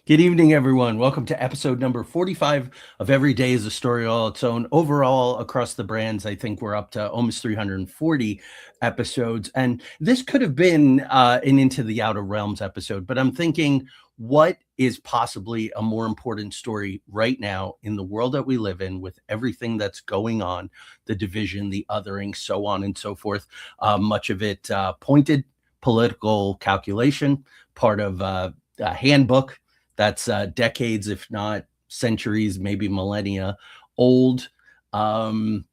Good evening, everyone. Welcome to episode number 45 of Every Day is a Story All Its Own. Overall, across the brands, I think we're up to almost 340 episodes. And this could have been an Into the Outer Realms episode, but I'm thinking, what is possibly a more important story right now in the world that we live in with everything that's going on, the division, the othering, so on and so forth? Much of it pointed political calculation, part of a handbook that's decades, if not centuries, maybe millennia old. Um,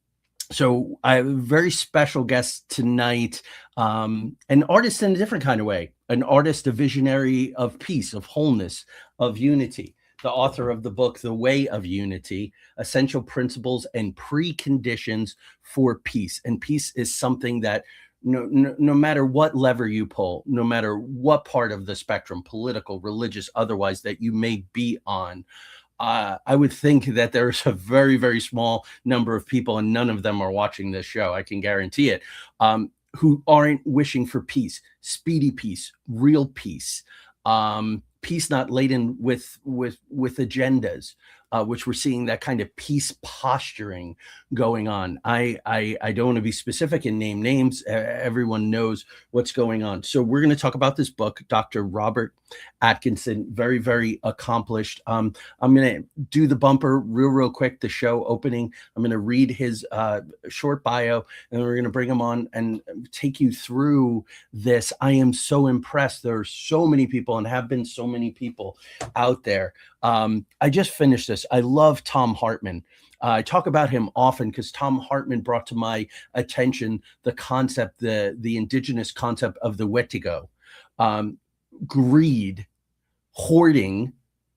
so I have a very special guest tonight, an artist in a different kind of way, an artist, a visionary of peace, of wholeness, of unity. The author of the book, The Way of Unity, Essential Principles and Preconditions for Peace. And peace is something that no matter what lever you pull, no matter what part of the spectrum, political, religious, otherwise, that you may be on, I would think that there's a very, very small number of people, and none of them are watching this show, I can guarantee it, who aren't wishing for peace, speedy peace, real peace, peace not laden with agendas, which we're seeing that kind of peace posturing going on. I don't want to be specific and name names. Everyone knows what's going on. So we're going to talk about this book, Dr. Robert Atkinson, very, very accomplished. I'm going to do the bumper real quick, the show opening. I'm going to read his short bio, and we're going to bring him on and take you through this. I am so impressed. There are so many people and have been so many people out there. I just finished this. I love Tom Hartman. I talk about him often because Tom Hartman brought to my attention the concept, the indigenous concept of the wetigo. Greed, hoarding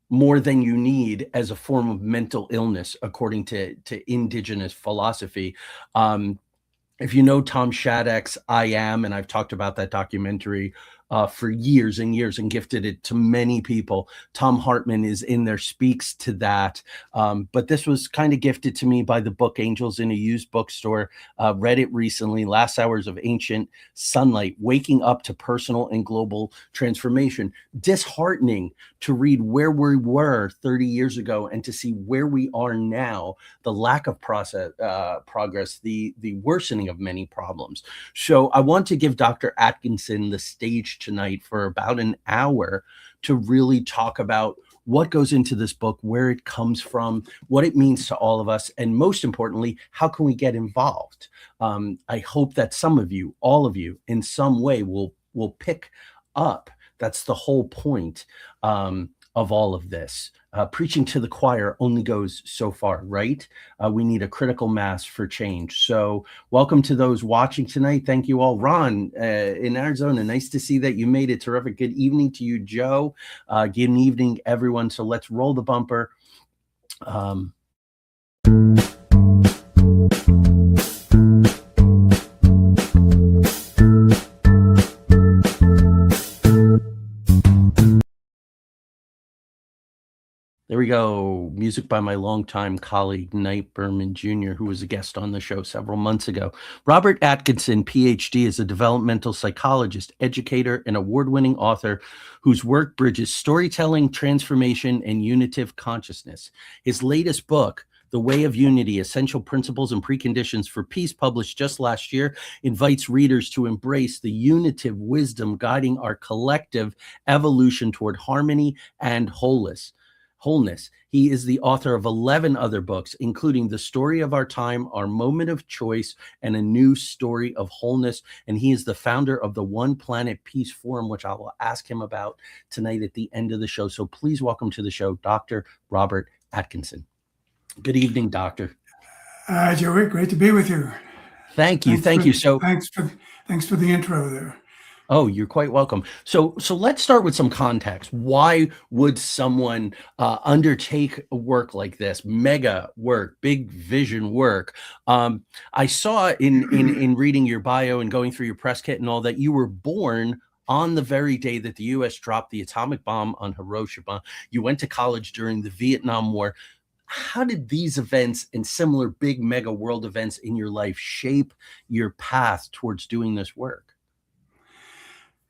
more than you need as a form of mental illness, according to indigenous philosophy. If you know Tom Shattuck's I Am, and I've talked about that documentary for years and years and gifted it to many people. Tom Hartman is in there, speaks to that. But this was kind of gifted to me by the Book Angels in a used bookstore. Read it recently, Last Hours of Ancient Sunlight, Waking Up to Personal and Global Transformation. Disheartening to read where we were 30 years ago and to see where we are now, the lack of progress, the worsening of many problems. So I want to give Dr. Atkinson the stage tonight for about an hour to really talk about what goes into this book, where it comes from, what it means to all of us, and most importantly, how can we get involved? I hope that some of you, all of you, in some way will pick up. That's the whole point of all of this. Preaching to the choir only goes so far, right? We need a critical mass for change. So welcome to those watching tonight. Thank you all. Ron in Arizona, nice to see that you made it. Terrific. Good evening to you, Joe. Good evening, everyone. So let's roll the bumper. There we go. Music by my longtime colleague, Knight Berman Jr., who was a guest on the show several months ago. Robert Atkinson, PhD, is a developmental psychologist, educator, and award-winning author whose work bridges storytelling, transformation, and unitive consciousness. His latest book, The Way of Unity, Essential Principles and Preconditions for Peace, published just last year, invites readers to embrace the unitive wisdom guiding our collective evolution toward harmony and wholeness. He is the author of 11 other books, including The Story of Our Time, Our Moment of Choice, and A New Story of Wholeness. And he is the founder of the One Planet Peace Forum, which I will ask him about tonight at the end of the show. So please welcome to the show, Dr. Robert Atkinson. Good evening, Doctor. Joey, great to be with you. Thank you. Thank you. So thanks for the intro there. Oh, you're quite welcome. So let's start with some context. Why would someone undertake work like this? Mega work, big vision work. I saw in reading your bio and going through your press kit and all that you were born on the very day that the U.S. dropped the atomic bomb on Hiroshima. You went to college during the Vietnam War. How did these events and similar big mega world events in your life shape your path towards doing this work?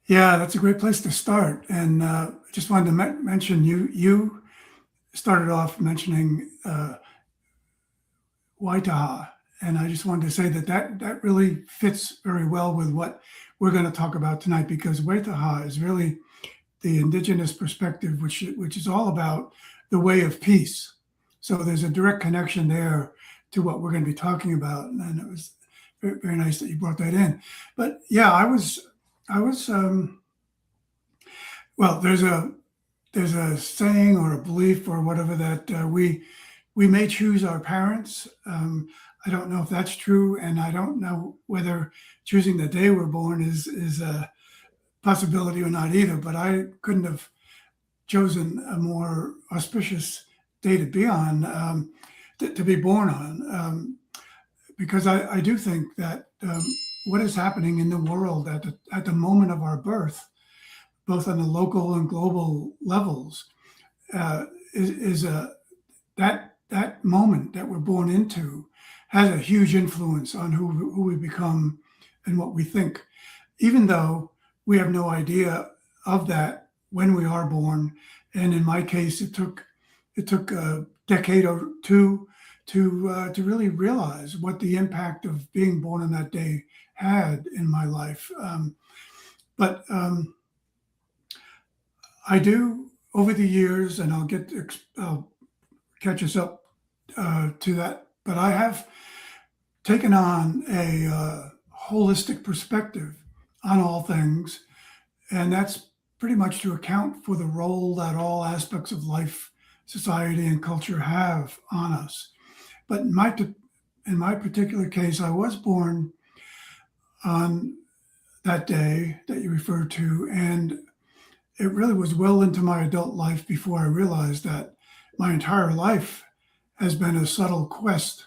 Yeah, that's a great place to start. And just wanted to mention you started off mentioning Waitaha, and I just wanted to say that really fits very well with what we're going to talk about tonight, because Waitaha is really the indigenous perspective, which is all about the way of peace. So there's a direct connection there to what we're going to be talking about, and it was very, very nice that you brought that in. But yeah, I was well. There's a saying or a belief or whatever that we may choose our parents. I don't know if that's true, and I don't know whether choosing the day we're born is a possibility or not either. But I couldn't have chosen a more auspicious day to be on, to be born on, because I do think that what is happening in the world at the moment of our birth, both on the local and global levels, uh, is a that moment that we're born into has a huge influence on who we become and what we think, even though we have no idea of that when we are born. And in my case, it took a decade or two to really realize what the impact of being born on that day had in my life. But I do over the years, and I'll catch us up to that. But I have taken on a holistic perspective on all things, and that's pretty much to account for the role that all aspects of life, society, and culture have on us. But in my particular case, I was born on that day that you referred to, and it really was well into my adult life before I realized that my entire life has been a subtle quest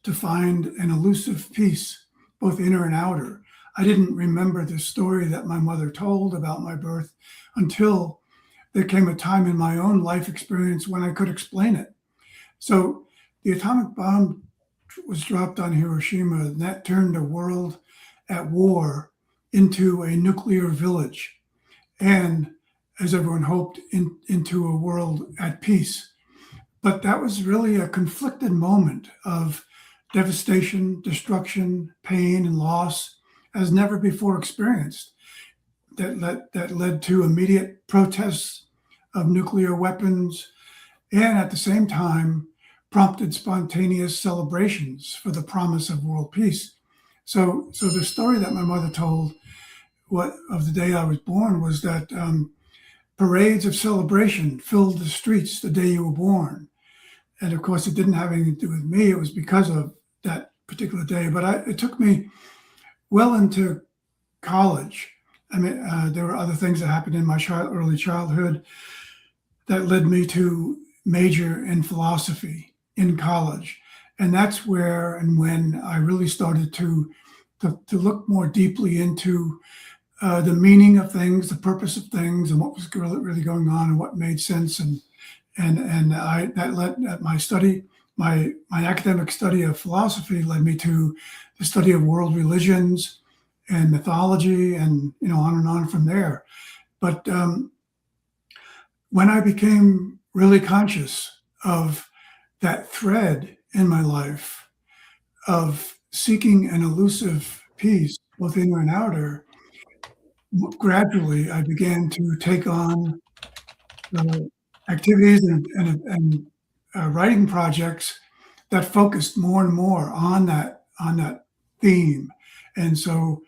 to find an elusive peace, both inner and outer. I didn't remember the story that my mother told about my birth until there came a time in my own life experience when I could explain it. So the atomic bomb was dropped on Hiroshima, and that turned a world at war into a nuclear village. And as everyone hoped, into a world at peace. But that was really a conflicted moment of devastation, destruction, pain, and loss as never before experienced. That led to immediate protests of nuclear weapons, and at the same time prompted spontaneous celebrations for the promise of world peace. So the story that my mother told, what of the day I was born, was that parades of celebration filled the streets the day you were born. And of course, it didn't have anything to do with me. It was because of that particular day. But it took me well into college. I mean, there were other things that happened in my early childhood that led me to major in philosophy in college. And that's where and when I really started to look more deeply into the meaning of things, the purpose of things, and what was really going on, and what made sense. And I that led my study, my academic study of philosophy led me to the study of world religions and mythology, and on and on from there. But when I became really conscious of that thread in my life of seeking an elusive peace, both inner and outer, gradually I began to take on uh, activities and writing projects that focused more and more on that theme. And so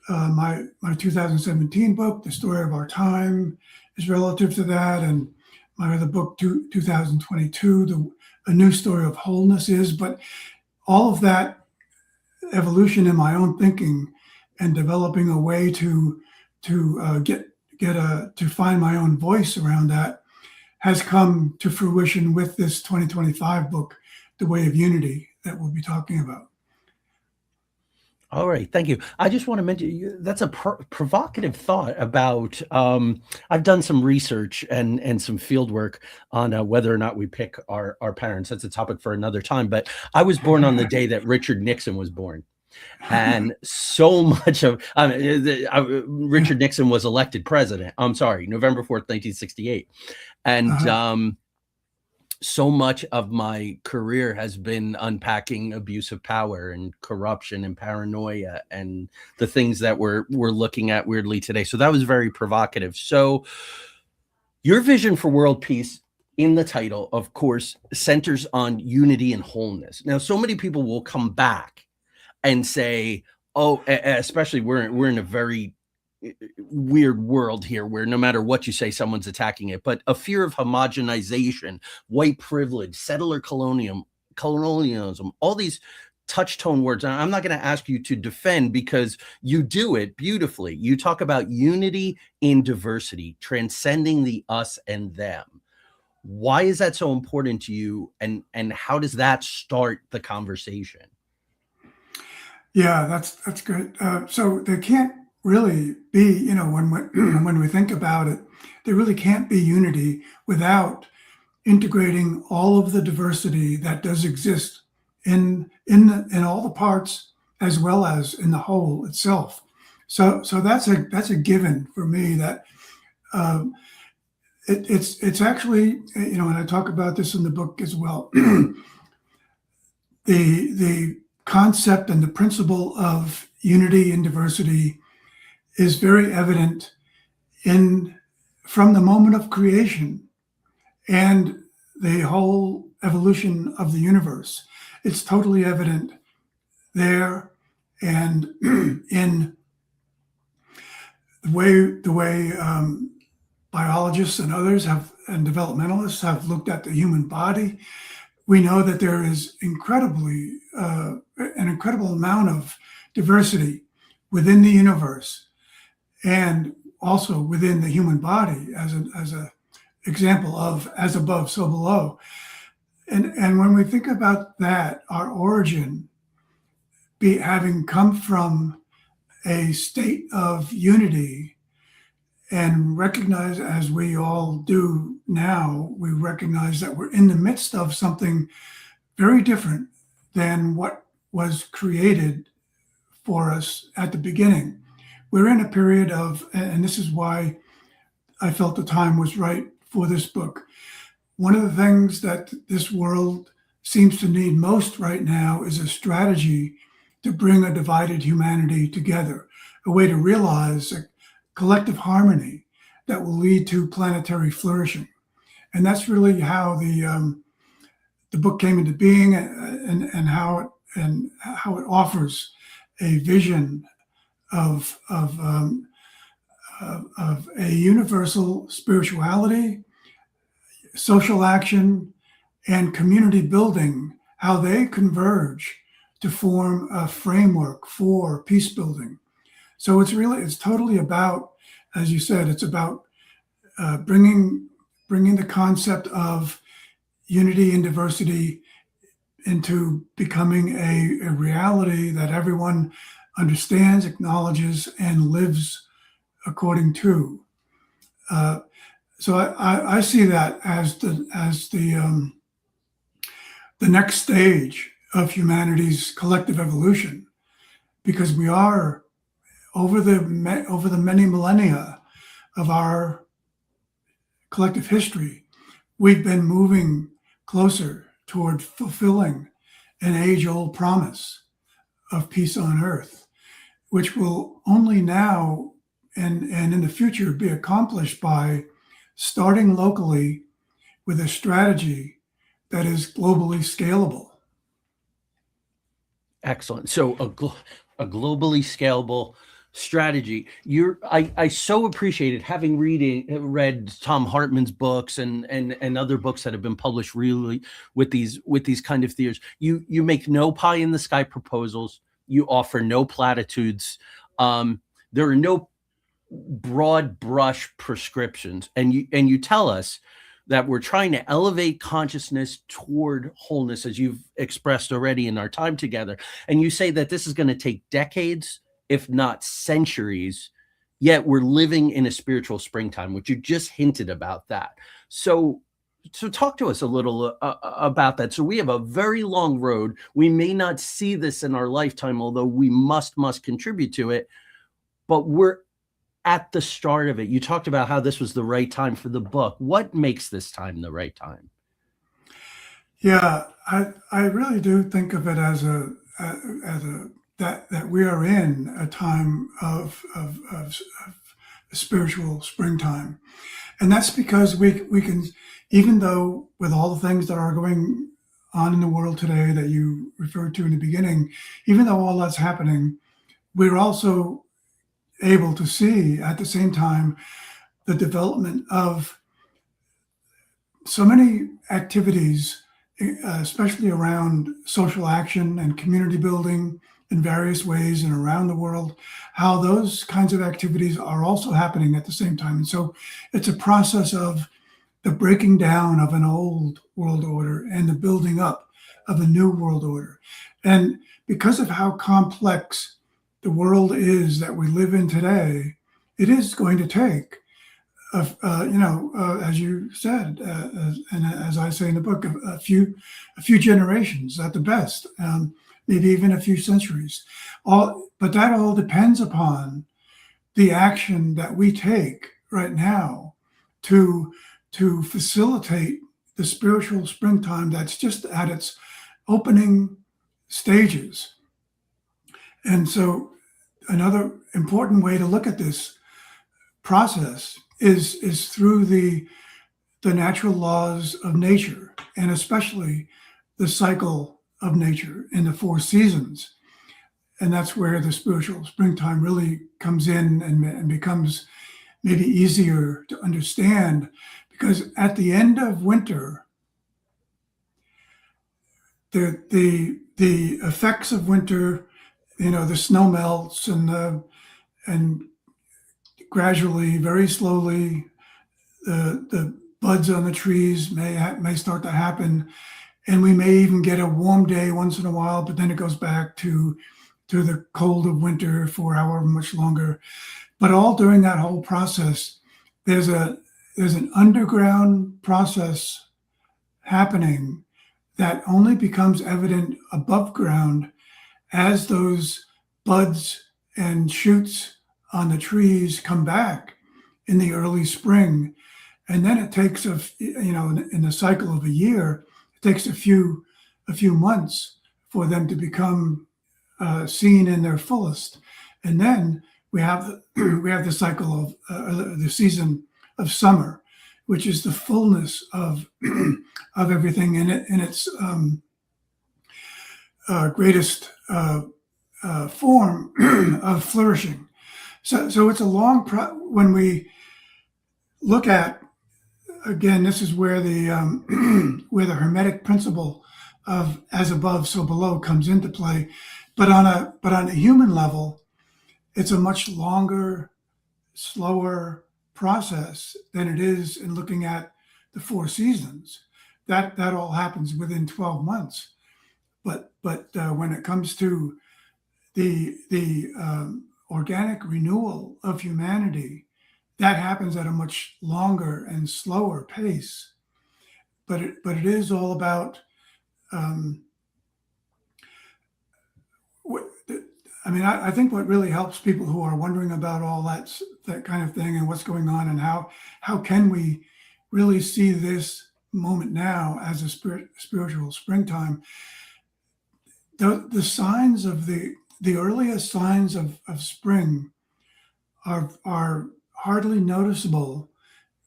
my 2017 book, The Story of Our Time, is relative to that, and my other book, 2022, A New Story of Wholeness, is. But all of that evolution in my own thinking and developing a way to find my own voice around that has come to fruition with this 2025 book, The Way of Unity, that we'll be talking about. All right, thank you. I just want to mention that's a provocative thought about. I've done some research and some field work on whether or not we pick our parents. That's a topic for another time. But I was born on the day that Richard Nixon was born. And so much of Yeah. Richard Nixon was elected president. I'm sorry, November 4th, 1968. And Uh-huh. so much of my career has been unpacking abuse of power and corruption and paranoia and the things that we're looking at weirdly today. So that was very provocative. So your vision for world peace in the title, of course, centers on unity and wholeness. Now, so many people will come back and say, "Oh," especially we're in a very weird world here where no matter what you say, someone's attacking it. But a fear of homogenization, white privilege, settler colonialism, all these touch tone words. And I'm not going to ask you to defend because you do it beautifully. You talk about unity in diversity, transcending the us and them. Why is that so important to you? And how does that start the conversation? Yeah, that's good. So there can't really be, when when we think about it, there really can't be unity without integrating all of the diversity that does exist in all the parts as well as in the whole itself. So that's a given for me that um, it's actually, and I talk about this in the book as well. The concept and the principle of unity and diversity is very evident in from the moment of creation and the whole evolution of the universe. It's totally evident there, and in the way biologists and others have and developmentalists have looked at the human body. We know that there is an incredible amount of diversity within the universe and also within the human body as a example of as above, so below. And when we think about that, our origin having come from a state of unity and recognize, as we all do now, we recognize that we're in the midst of something very different than what was created for us at the beginning. We're in a period of, and this is why I felt the time was right for this book. One of the things that this world seems to need most right now is a strategy to bring a divided humanity together, a way to realize a collective harmony that will lead to planetary flourishing. And that's really how the book came into being, and how it offers a vision of a universal spirituality, social action, and community building, how they converge to form a framework for peace building. So it's totally about, as you said, it's about bringing the concept of unity and diversity into becoming a reality that everyone understands, acknowledges, and lives according to. Uh, so I see that as the next stage of humanity's collective evolution, because we are over the many millennia of our collective history, we've been moving closer toward fulfilling an age-old promise of peace on earth, which will only now and in the future be accomplished by starting locally with a strategy that is globally scalable. Excellent. So a globally scalable strategy. I so appreciated having read Tom Hartman's books and other books that have been published really with these kind of theories. You make no pie in the sky proposals. You offer no platitudes. There are no broad brush prescriptions, and you tell us that we're trying to elevate consciousness toward wholeness, as you've expressed already in our time together. And you say that this is going to take decades, if not centuries, yet we're living in a spiritual springtime, which you just hinted about that. So So talk to us a little about that. So we have a very long road. We may not see this in our lifetime, although we must contribute to it. But we're at the start of it. You talked about how this was the right time for the book. What makes this time the right time? Yeah, I really do think of it as a that we are in a time of spiritual springtime, and that's because we can, even though with all the things that are going on in the world today that you referred to in the beginning, even though all that's happening, we're also able to see at the same time the development of so many activities, especially around social action and community building in various ways and around the world, how those kinds of activities are also happening at the same time. And so it's a process of the breaking down of an old world order and the building up of a new world order. And because of how complex the world is that we live in today, it is going to take as you said, and as I say in the book, a few generations at the best, maybe even a few centuries. But that all depends upon the action that we take right now to to facilitate the spiritual springtime that's just at its opening stages. And so, another important way to look at this process is through the natural laws of nature, and especially the cycle of nature in the four seasons. And that's where the spiritual springtime really comes in and becomes maybe easier to understand, because at the end of winter, the effects of winter, the snow melts and gradually, very slowly, the buds on the trees may start to happen, and we may even get a warm day once in a while, but then it goes back to the cold of winter for however much longer. But all during that whole process, there's an underground process happening that only becomes evident above ground as those buds and shoots on the trees come back in the early spring. And then it takes in the cycle of a year, it takes a few months for them to become seen in their fullest. And then we have the cycle of the season of summer, which is the fullness of of everything in its greatest form of flourishing. So it's a when we look at, again, this is where the where the Hermetic principle of as above, so below comes into play. But on a human level, it's a much longer, slower process than it is in looking at the four seasons. That all happens within 12 months. But when it comes to the organic renewal of humanity, that happens at a much longer and slower pace. But it is all about I think what really helps people who are wondering about all that kind of thing and what's going on, and how can we really see this moment now as a spiritual springtime. The signs of the earliest signs of spring are hardly noticeable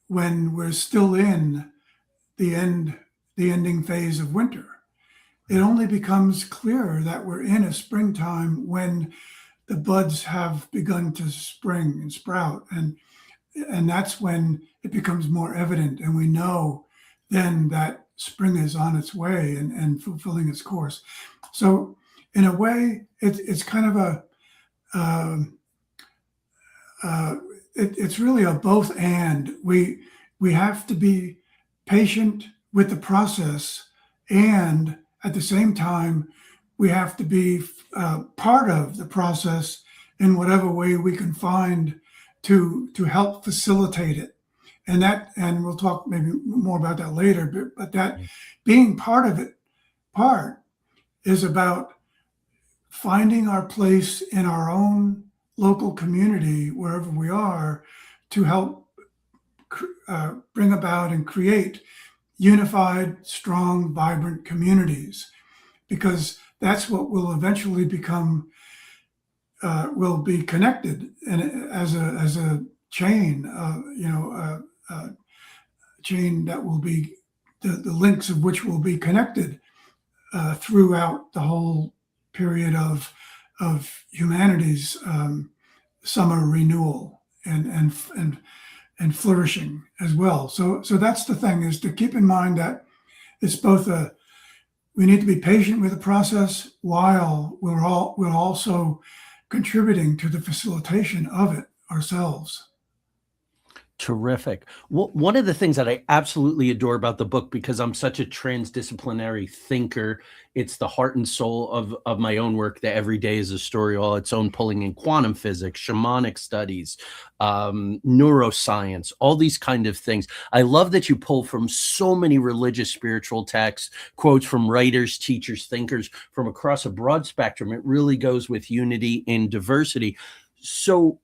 when we're still in the ending phase of winter. It only becomes clearer that we're in a springtime when the buds have begun to spring and sprout, and that's when it becomes more evident, and we know then that spring is on its way and fulfilling its course. So in a way, it's kind of it's really a both and. We have to be patient with the process, and at the same time, we have to be part of the process in whatever way we can find to help facilitate it. and we'll talk maybe more about that later, but that being part of it, part is about finding our place in our own local community, wherever we are, to help bring about and create unified, strong, vibrant communities, because that's what will eventually become, will be connected, and as a chain, chain that will be the links of which will be connected throughout the whole period of humanity's summer renewal and flourishing as well. So that's the thing, is to keep in mind that it's both we need to be patient with the process while we're also contributing to the facilitation of it ourselves. Terrific. Well, one of the things that I absolutely adore about the book, because I'm such a transdisciplinary thinker, it's the heart and soul of my own work. That every day is a story all its own, pulling in quantum physics, shamanic studies, neuroscience, all these kind of things. I love that you pull from so many religious, spiritual texts, quotes from writers, teachers, thinkers from across a broad spectrum. It really goes with unity in diversity. So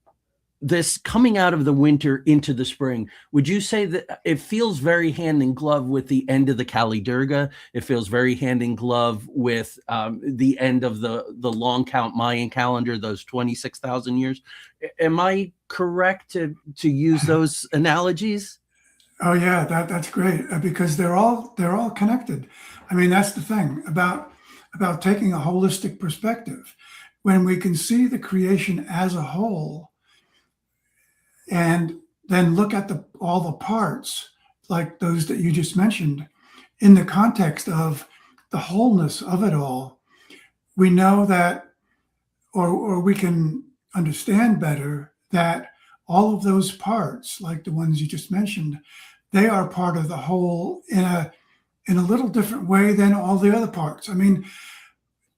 this coming out of the winter into the spring, would you say that it feels very hand in glove with the end of the Kali Durga? It feels very hand in glove with the end of the long count Mayan calendar, those 26,000 years. Am I correct to use those analogies? Oh yeah, that's great, because they're all connected. I mean, that's the thing about taking a holistic perspective. When we can see the creation as a whole, and then look at all the parts, like those that you just mentioned, in the context of the wholeness of it all, we know that, or we can understand better that all of those parts, like the ones you just mentioned, they are part of the whole in a little different way than all the other parts. I mean,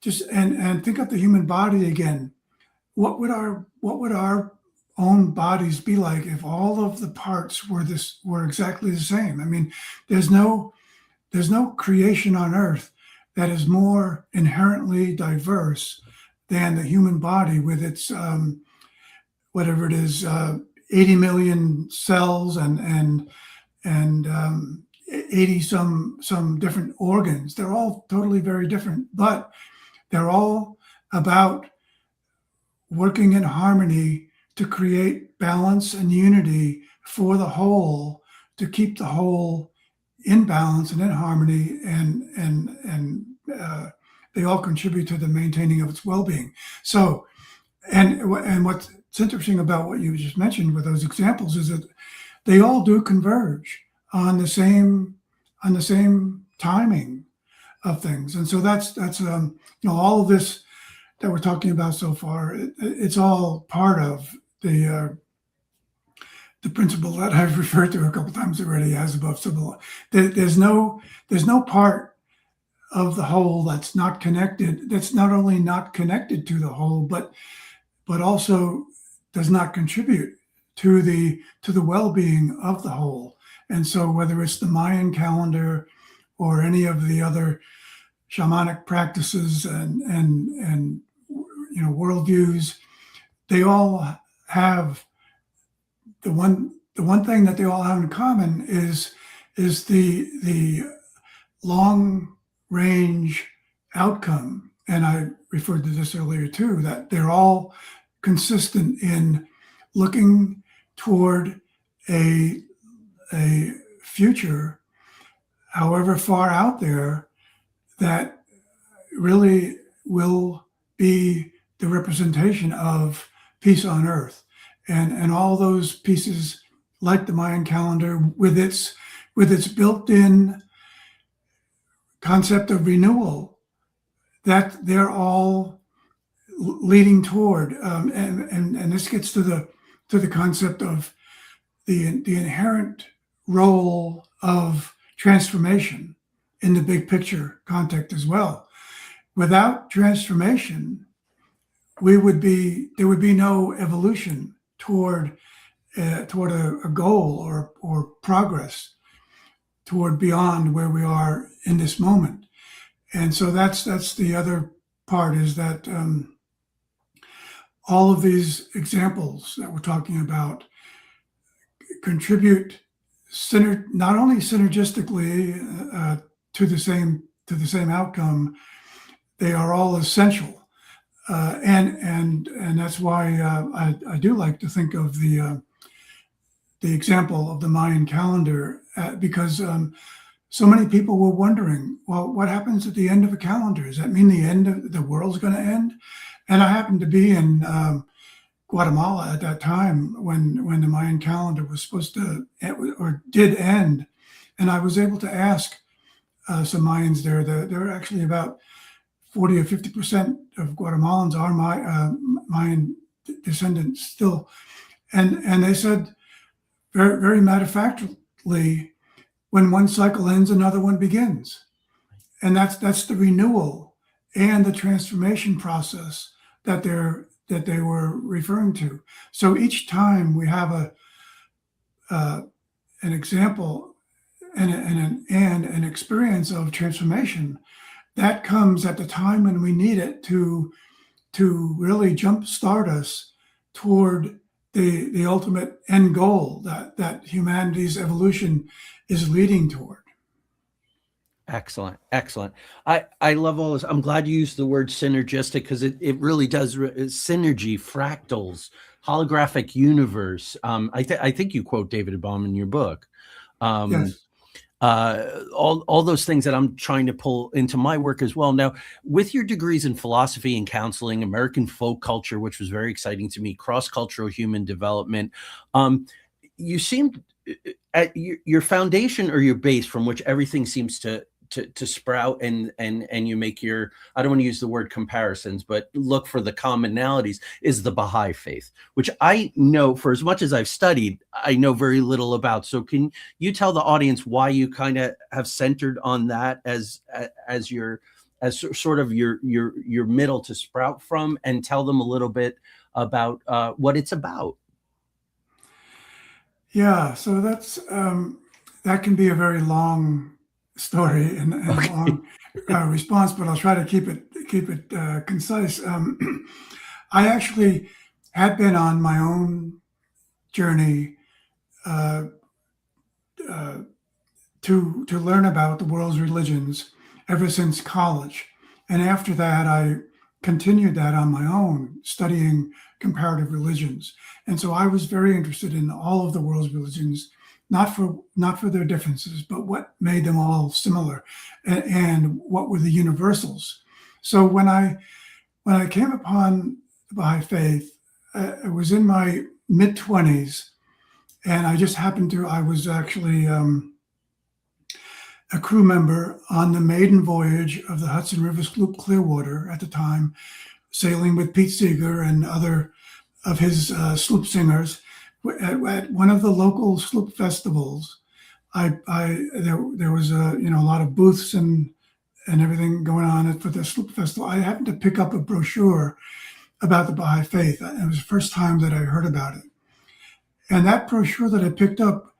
just and think of the human body again. What would our own bodies be like if all of the parts were exactly the same? I mean, there's no creation on earth that is more inherently diverse than the human body, with its whatever it is, 80 million cells and 80 some different organs. They're all totally very different, but they're all about working in harmony to create balance and unity for the whole, to keep the whole in balance and in harmony, and they all contribute to the maintaining of its well-being. So, and what's interesting about what you just mentioned with those examples is that they all do converge on the same timing of things. And so that's all of this that we're talking about so far, it's all part of the principle that I've referred to a couple times already, as above, so below. There's no part of the whole that's not connected. That's not only not connected to the whole, but also does not contribute to the well-being of the whole. And so, whether it's the Mayan calendar or any of the other shamanic practices and worldviews, they all have the one thing that they all have in common is the long range outcome. And I referred to this earlier too, that they're all consistent in looking toward a future, however far out there, that really will be the representation of peace on earth, and all those pieces, like the Mayan calendar, with its built-in concept of renewal, that they're all leading toward, and this gets to the concept of the inherent role of transformation in the big picture context as well. Without transformation, there would be no evolution toward toward a goal or progress toward beyond where we are in this moment. And so that's the other part, is that all of these examples that we're talking about contribute not only synergistically to the same outcome, they are all essential. And that's why I do like to think of the example of the Mayan calendar, because so many people were wondering, well, what happens at the end of a calendar? Does that mean the end of the world's going to end? And I happened to be in Guatemala at that time when the Mayan calendar was supposed to or did end, and I was able to ask some Mayans there. There are actually about 40 or 50% of Guatemalans are Mayan descendants still, and they said very, very matter of factly, when one cycle ends, another one begins, and that's the renewal and the transformation process that they were referring to. So each time we have an example and an experience of transformation, that comes at the time when we need it to really jumpstart us toward the ultimate end goal that humanity's evolution is leading toward. Excellent. Excellent. I love all this. I'm glad you used the word synergistic, because it really does synergy, fractals, holographic universe. I think you quote David Baum in your book. Yes. All those things that I'm trying to pull into my work as well. Now, with your degrees in philosophy and counseling, American folk culture, which was very exciting to me, cross-cultural human development, you seemed at your foundation, or your base from which everything seems to sprout, and you make your, I don't want to use the word comparisons, but look for the commonalities, is the Baha'i faith, which I know, for as much as I've studied, I know very little about. So can you tell the audience why you kind of have centered on that as sort of your middle to sprout from, and tell them a little bit about what it's about? Yeah, so that's that can be a very long story and Okay. long response, but I'll try to keep it concise. I actually had been on my own journey uh, uh, to learn about the world's religions ever since college, and after that, I continued that on my own, studying comparative religions. And so I was very interested in all of the world's religions, not for their differences, but what made them all similar, and what were the universals. So when I came upon the Baha'i faith, I was in my mid-20s, and I was actually a crew member on the maiden voyage of the Hudson River sloop Clearwater at the time, sailing with Pete Seeger and other of his sloop singers at one of the local sloop festivals. There was a lot of booths and everything going on for the sloop festival. I happened to pick up a brochure about the Baha'i faith. It was the first time that I heard about it, and that brochure that I picked up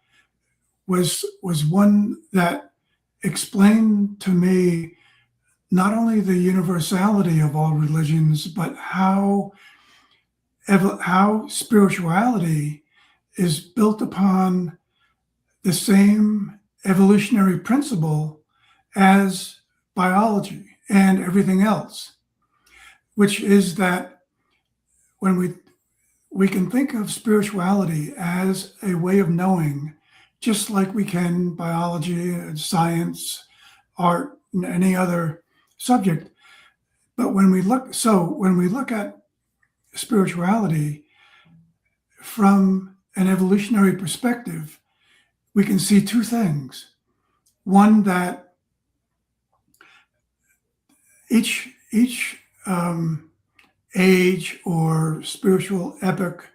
was one that explained to me not only the universality of all religions, but how spirituality is built upon the same evolutionary principle as biology and everything else, which is that when we can think of spirituality as a way of knowing, just like we can biology, science, art, and any other subject. But when we look at spirituality from an evolutionary perspective, we can see two things. One, that each age or spiritual epoch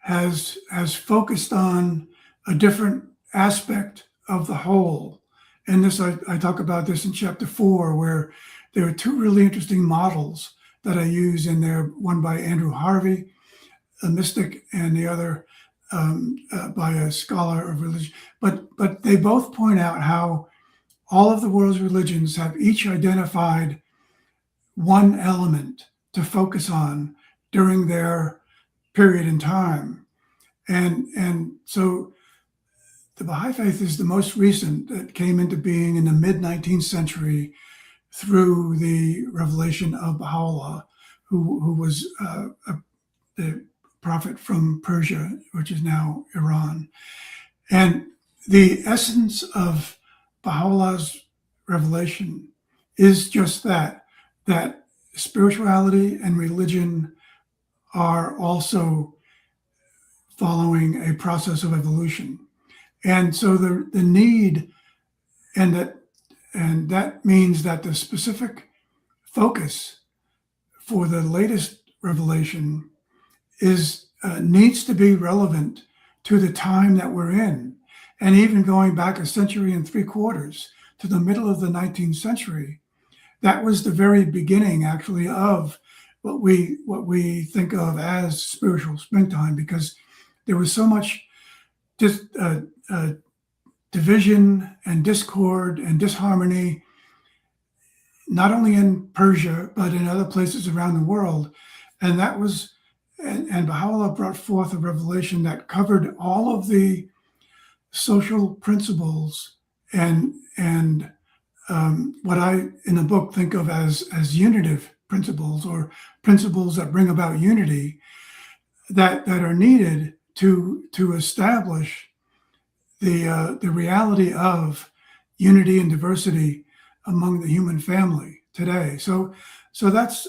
has focused on a different aspect of the whole. And this, I talk about this in chapter 4, where there are two really interesting models that I use in there, one by Andrew Harvey, a mystic, and the other by a scholar of religion. But they both point out how all of the world's religions have each identified one element to focus on during their period in time. And so the Baha'i Faith is the most recent that came into being in the mid-19th century through the revelation of Baha'u'llah, who was the prophet from Persia, which is now Iran. And the essence of Baha'u'llah's revelation is just that spirituality and religion are also following a process of evolution. And so the need, and that means that the specific focus for the latest revelation is needs to be relevant to the time that we're in. And even going back 1.75 centuries to the middle of the 19th century, that was the very beginning, actually, of what we think of as spiritual springtime, because there was so much division and discord and disharmony, not only in Persia, but in other places around the world. And that was, and Baha'u'llah brought forth a revelation that covered all of the social principles and what I, in the book, think of as unitive principles, or principles that bring about unity, that are needed to establish the reality of unity and diversity among the human family today. So that's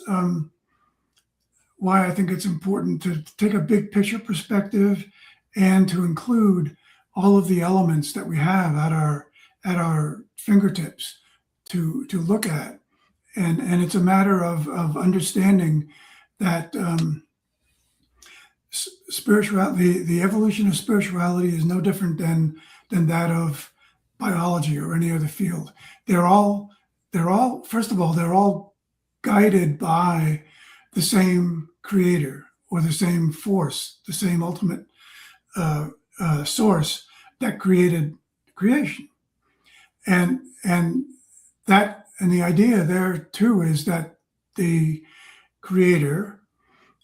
why I think it's important to take a big picture perspective and to include all of the elements that we have at our fingertips to look at. And it's a matter of understanding that spirituality, the evolution of spirituality, is no different than that of biology or any other field. They're all first of all, they're all guided by the same creator, or the same force, the same ultimate source that created creation. And the idea there too is that the creator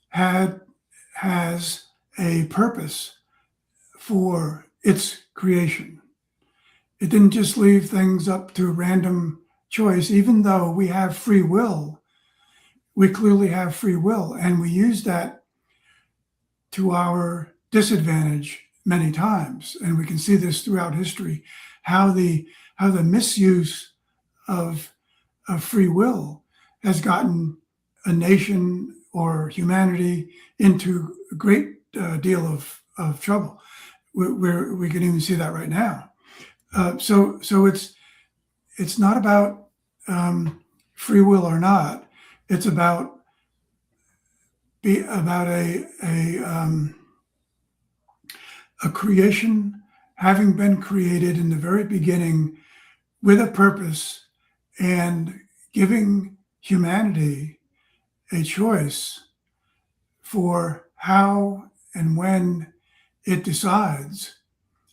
has a purpose for its creation. It didn't just leave things up to random choice. Even though we have free will, we clearly have free will, and we use that to our disadvantage many times. And we can see this throughout history, how the misuse of free will has gotten a nation or humanity into a great deal of trouble. We can even see that right now. So it's not about free will or not. It's about a creation having been created in the very beginning with a purpose, and giving humanity a choice for how and when it decides,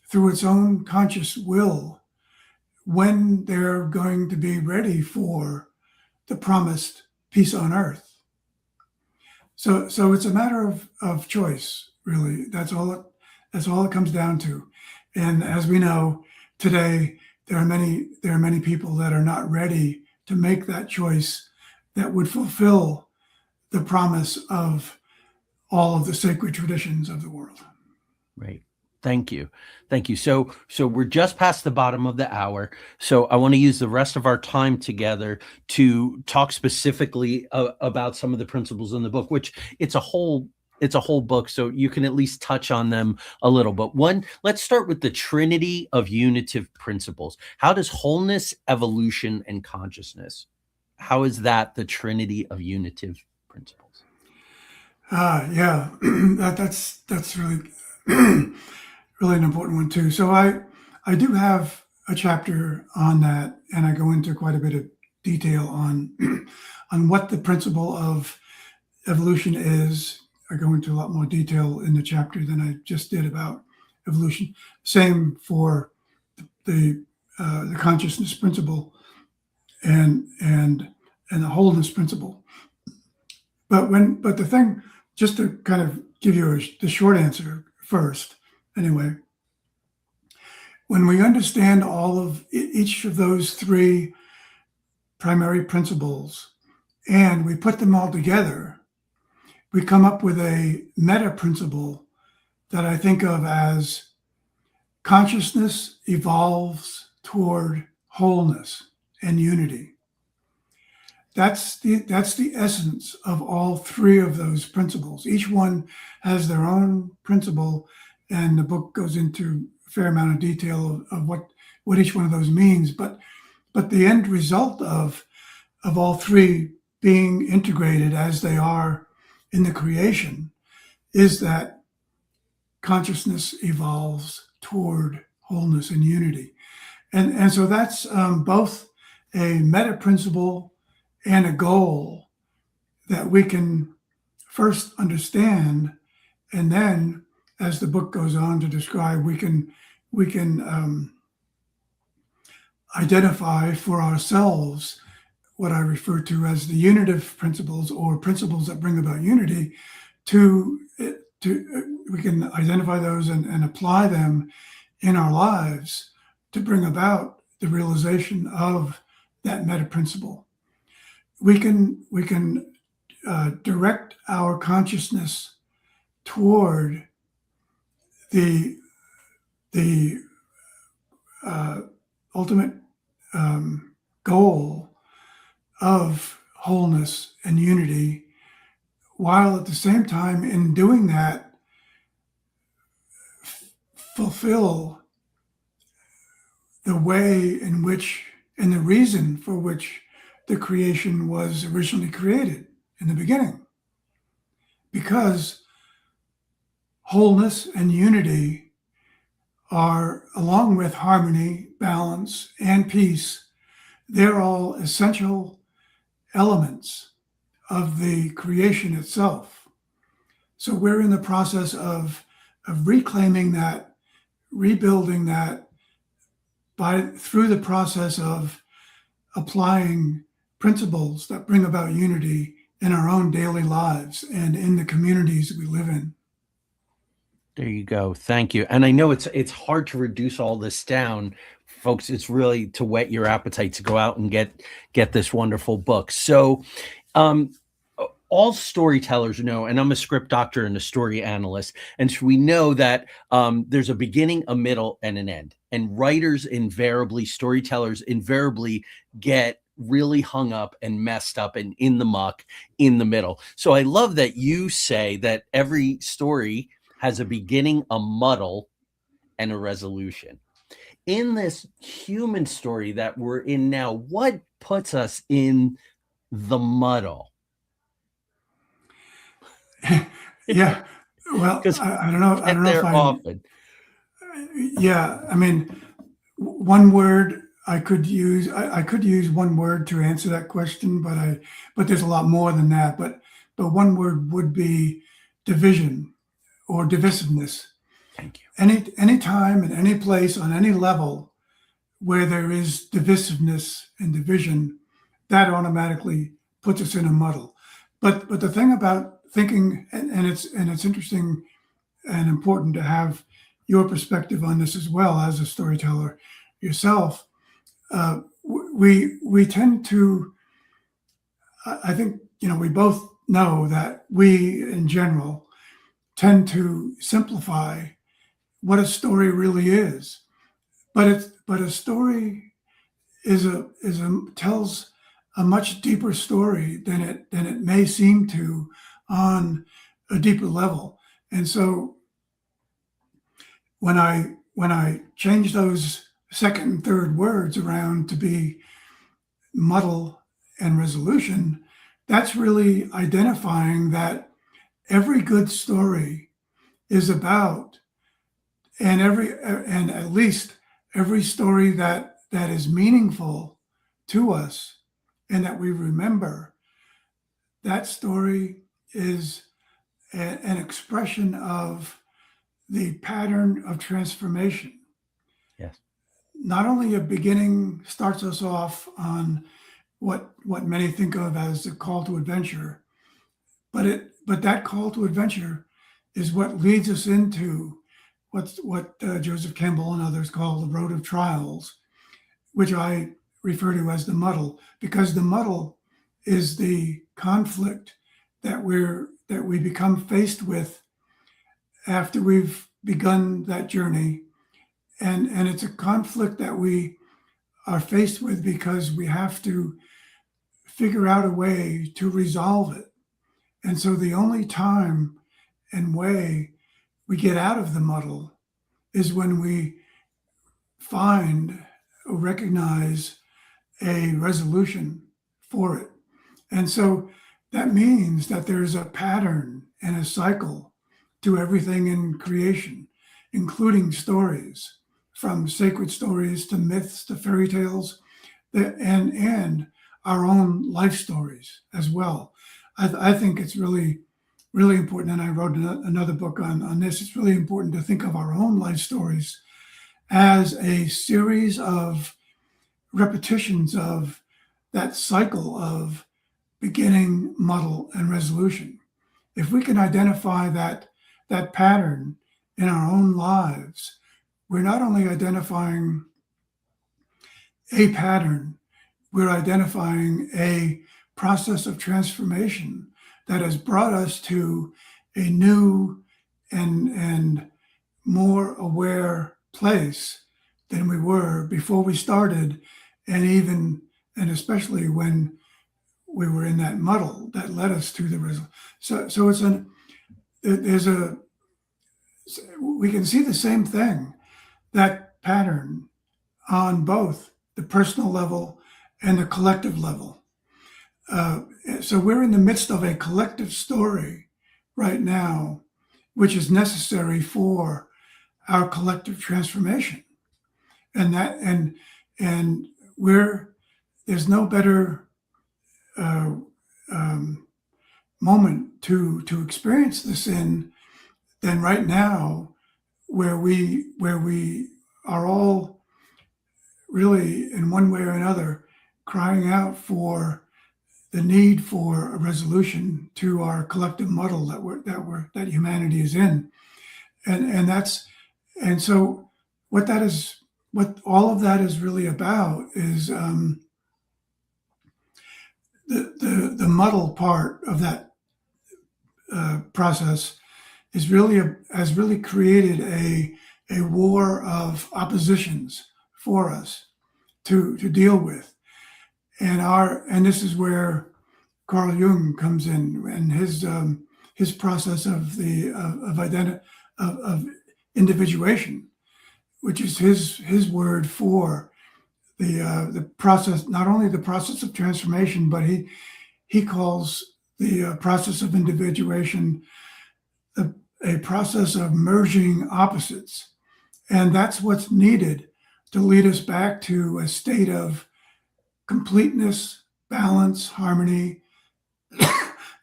through its own conscious will, when they're going to be ready for the promised peace on earth. So it's a matter of choice, really. That's all it comes down to. And as we know today, there are many people that are not ready to make that choice that would fulfill the promise of all of the sacred traditions of the world. Right. Thank you. So we're just past the bottom of the hour. So I want to use the rest of our time together to talk specifically about some of the principles in the book, which it's a whole book, so you can at least touch on them a little. But let's start with the trinity of unitive principles. How does wholeness, evolution, and consciousness, how is that the trinity of unitive principles? Yeah, that's really really an important one too. So I do have a chapter on that, and I go into quite a bit of detail on what the principle of evolution is, I go into a lot more detail in the chapter than I just did about evolution. Same for the consciousness principle and the wholeness principle. But the thing, just to kind of give you the short answer first, anyway, when we understand all of each of those three primary principles and we put them all together, we come up with a meta principle that I think of as consciousness evolves toward wholeness and unity. That's the essence of all three of those principles. Each one has their own principle, and the book goes into a fair amount of detail of what each one of those means. But the end result of all three being integrated as they are in the creation is that consciousness evolves toward wholeness and unity. And so that's both a meta principle and a goal that we can first understand, and then, as the book goes on to describe, we can identify for ourselves what I refer to as the unitive principles, or principles that bring about unity. We can identify those and apply them in our lives to bring about the realization of that meta principle. We can direct our consciousness toward the ultimate goal of wholeness and unity, while at the same time, in doing that, fulfill the way in which and the reason for which the creation was originally created in the beginning. Because wholeness and unity are, along with harmony, balance, and peace, they're all essential elements of the creation itself. So we're in the process of reclaiming that, rebuilding that, through the process of applying principles that bring about unity in our own daily lives and in the communities we live in. There you go. Thank you. And I know it's hard to reduce all this down, folks. It's really to whet your appetite to go out and get this wonderful book. So, all storytellers know, and I'm a script doctor and a story analyst, and so we know that there's a beginning, a middle, and an end. And writers invariably, storytellers invariably get really hung up and messed up and in the muck in the middle. So I love that you say that every story has a beginning, a muddle, and a resolution. In this human story that we're in now, what puts us in the muddle? Yeah, well, Because I don't know. I don't know if there I. often. Yeah, I mean, one word I could use. I could use one word to answer that question, but there's a lot more than that. But one word would be division or divisiveness. Thank you. Any time and any place on any level where there is divisiveness and division, that automatically puts us in a muddle. But the thing about thinking, and it's interesting and important to have your perspective on this as well as a storyteller yourself. We tend to, I think, we both know that we in general tend to simplify what a story really is. But a story tells a much deeper story than it may seem to on a deeper level. And so when I change those second and third words around to be muddle and resolution, that's really identifying that every good story is about, and at least every story that is meaningful to us and that we remember, that story is an expression of the pattern of transformation. Yes. Not only a beginning starts us off on what many think of as the call to adventure, but that call to adventure is what leads us into what Joseph Campbell and others call the road of trials, which I refer to as the muddle, because the muddle is the conflict that we become faced with after we've begun that journey, and it's a conflict that we are faced with because we have to figure out a way to resolve it. And so the only time and way we get out of the muddle is when we find or recognize a resolution for it. And so that means that there's a pattern and a cycle to everything in creation, including stories, from sacred stories to myths to fairy tales, and our own life stories as well. I think it's really, really important, and I wrote another book on this. It's really important to think of our own life stories as a series of repetitions of that cycle of beginning, muddle, and resolution. If we can identify that pattern in our own lives, we're not only identifying a pattern, we're identifying a process of transformation that has brought us to a new and more aware place than we were before we started, and especially when we were in that muddle that led us to the result. So we can see the same thing, that pattern, on both the personal level and the collective level. So we're in the midst of a collective story right now, which is necessary for our collective transformation. And there's no better uh, moment to experience this in than right now, where we are all really, in one way or another, crying out for the need for a resolution to our collective muddle that humanity is in, and so what all of that is really about is the muddle part of that process has really created a war of oppositions for us to deal with, and this is where Carl Jung comes in, and his process of individuation, which is his word for the process, not only the process of transformation, but he calls the process of individuation a process of merging opposites. And that's what's needed to lead us back to a state of completeness, balance, harmony,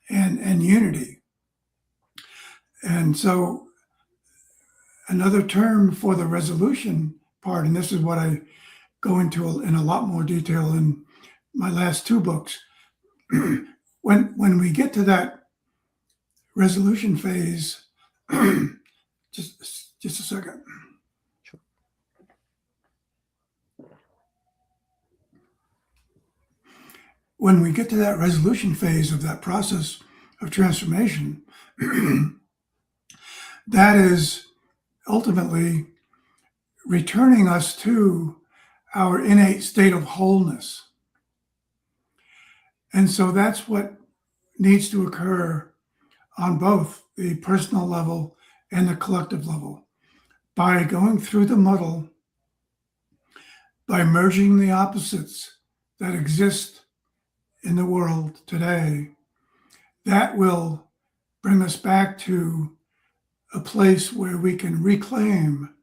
and unity. And so another term for the resolution part, and this is what I go into in a lot more detail in my last two books. When we get to that resolution phase, just a second. Sure. When we get to that resolution phase of that process of transformation, that is ultimately returning us to our innate state of wholeness. And so that's what needs to occur on both the personal level and the collective level. By going through the muddle, by merging the opposites that exist in the world today, that will bring us back to a place where we can reclaim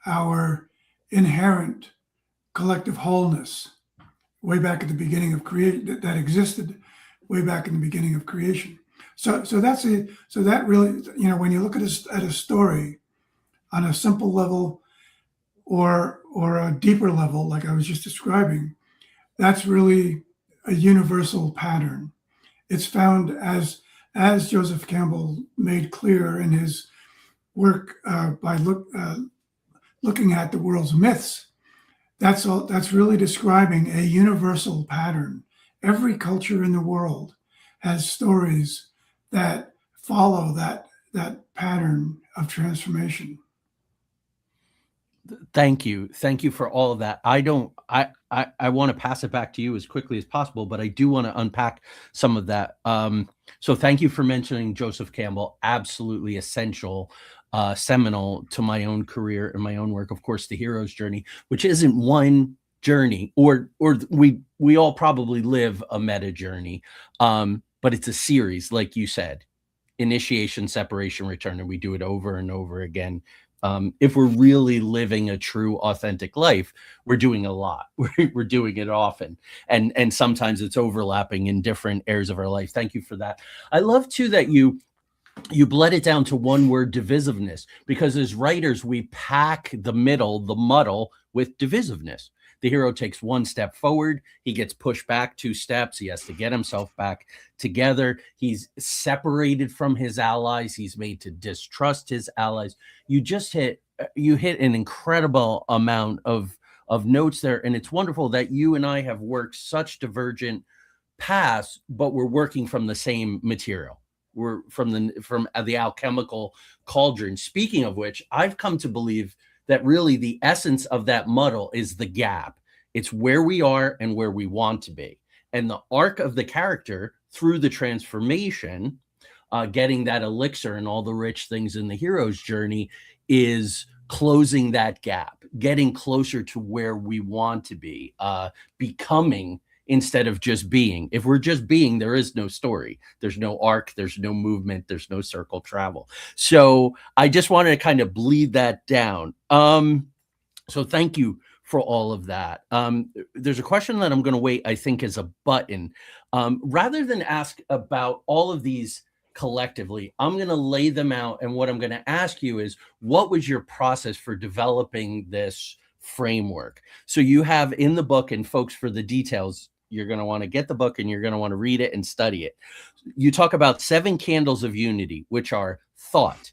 our inherent collective wholeness way back at the beginning of creation, that existed way back in the beginning of creation. So that's it. So that really, when you look at a story on a simple level or a deeper level, like I was just describing, that's really a universal pattern. It's found as Joseph Campbell made clear in his work by looking at the world's myths. That's really describing a universal pattern. Every culture in the world has stories that follow that pattern of transformation. Thank you. Thank you for all of that. I don't I want to pass it back to you as quickly as possible, but I do want to unpack some of that. So thank you for mentioning Joseph Campbell. Absolutely essential, seminal to my own career and my own work. Of course, the hero's journey, which isn't one journey, or we all probably live a meta journey, but it's a series, like you said, initiation, separation, return, and we do it over and over again. If we're really living a true, authentic life, we're doing a lot. We're doing it often, and sometimes it's overlapping in different areas of our life. Thank you for that. I love too that you bled it down to one word, divisiveness, because as writers we pack the middle, the muddle, with divisiveness. The hero takes one step forward, he gets pushed back 2 steps, he has to get himself back together, he's separated from his allies, he's made to distrust his allies. You hit an incredible amount of notes there, and it's wonderful that you and I have worked such divergent paths, but we're working from the same material. We're from the alchemical cauldron. Speaking of which, I've come to believe that really the essence of that muddle is the gap. It's where we are and where we want to be. And the arc of the character through the transformation, getting that elixir and all the rich things in the hero's journey, is closing that gap, getting closer to where we want to be, becoming instead of just being. If we're just being, there is no story, there's no arc, there's no movement, there's no circle travel. So I just wanted to kind of bleed that down. So thank you for all of that. There's a question that I'm going to wait, I think, as a button. Rather than ask about all of these collectively, I'm going to lay them out. And what I'm going to ask you is, what was your process for developing this framework? So you have in the book, and folks, for the details, you're going to want to get the book and you're going to want to read it and study it. You talk about 7 candles of unity, which are thought,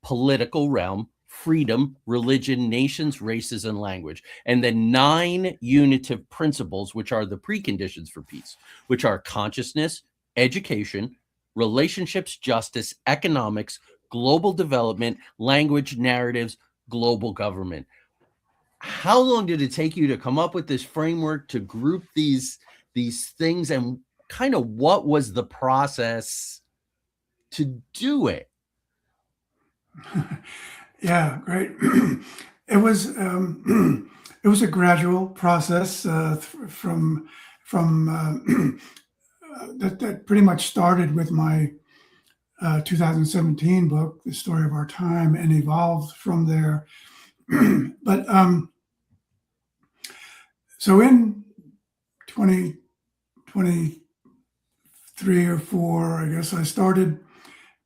political realm, freedom, religion, nations, races, and language. And then 9 unitive principles, which are the preconditions for peace, which are consciousness, education, relationships, justice, economics, global development, language, narratives, global government. How long did it take you to come up with this framework, to group these things, and kind of what was the process to do it? Yeah, great. It was it was a gradual process from that pretty much started with my 2017 book, The Story of Our Time, and evolved from there. But so in 2023 or 4, I guess, I started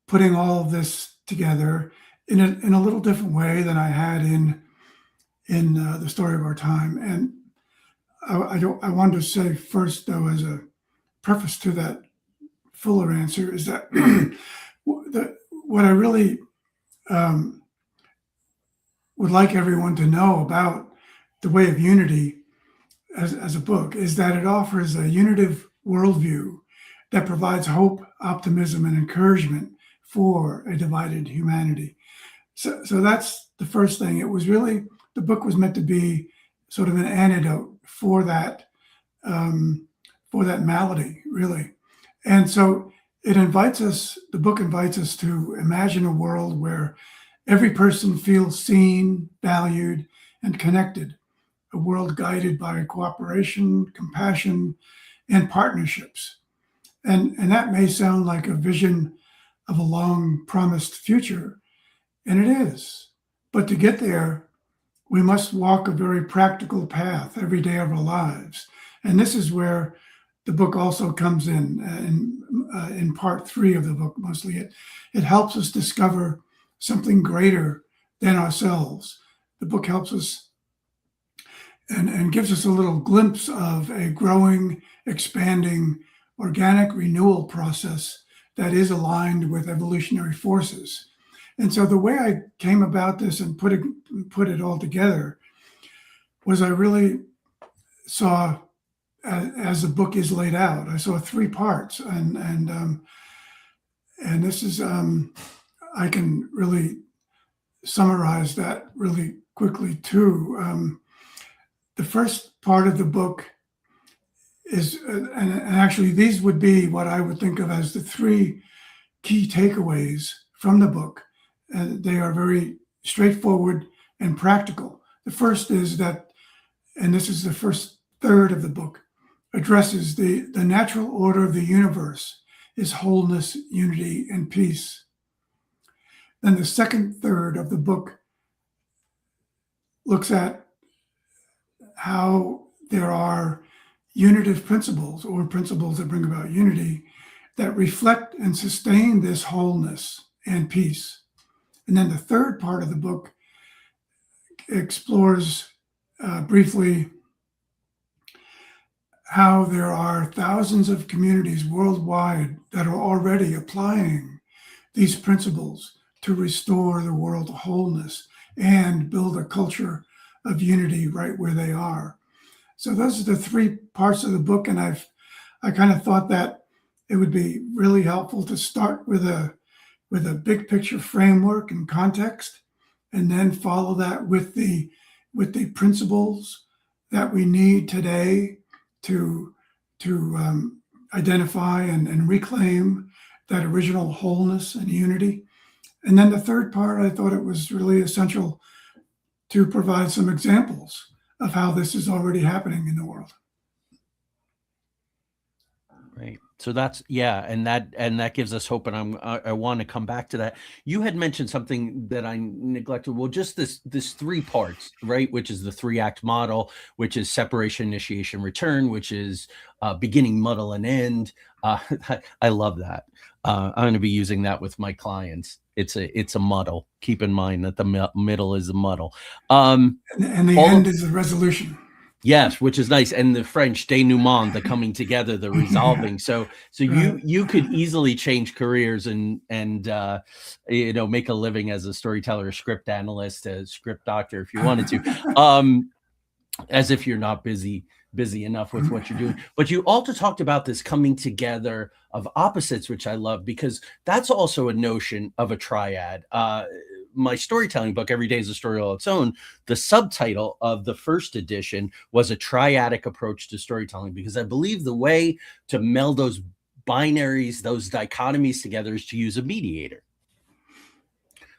putting all of this together in a little different way than I had in The Story of Our Time. And I wanted to say first, though, as a preface to that fuller answer, is that what I really would like everyone to know about The Way of Unity as a book is that it offers a unitive worldview that provides hope, optimism, and encouragement for a divided humanity. So that's the first thing. It was really, the book was meant to be sort of an antidote for that malady, really. And so the book invites us to imagine a world where every person feels seen, valued, and connected, a world guided by cooperation, compassion, and partnerships. And that may sound like a vision of a long promised future, and it is. But to get there, we must walk a very practical path every day of our lives. And this is where the book also comes in part 3 of the book. Mostly, it helps us discover something greater than ourselves. The book helps us and gives us a little glimpse of a growing, expanding, organic renewal process that is aligned with evolutionary forces. And so the way I came about this and put it all together was I really saw, as the book is laid out, I saw 3 parts, and this is I can really summarize that really quickly too. The first part of the book is, and actually these would be what I would think of as the 3 key takeaways from the book. They are very straightforward and practical. The first is that, and this is the first third of the book, addresses the natural order of the universe is wholeness, unity, and peace. Then the second third of the book looks at how there are unitive principles, or principles that bring about unity, that reflect and sustain this wholeness and peace. And then the third part of the book explores briefly how there are thousands of communities worldwide that are already applying these principles to restore the world to wholeness and build a culture of unity right where they are. So those are the 3 parts of the book, and I kind of thought that it would be really helpful to start with a big picture framework and context, and then follow that with the principles that we need today to identify and reclaim that original wholeness and unity. And then the third part, I thought it was really essential to provide some examples of how this is already happening in the world. Right. So that's, yeah, and that gives us hope, and I want to come back to that. You had mentioned something that I neglected. Well, just this 3 parts, right? Which is the 3-act model, which is separation, initiation, return, which is beginning, muddle, and end. I love that. I'm going to be using that with my clients. It's a muddle. Keep in mind that the middle is a muddle. And the end is the resolution. Yes, which is nice. And the French denouement, the coming together, the resolving. So Right. you could easily change careers and make a living as a storyteller, a script analyst, a script doctor if you wanted to. As if you're not busy enough with what you're doing. But you also talked about this coming together of opposites, which I love, because that's also a notion of a triad. My storytelling book, Every Day is a Story All Its Own, the subtitle of the first edition was a triadic approach to storytelling, because I believe the way to meld those binaries, those dichotomies together, is to use a mediator.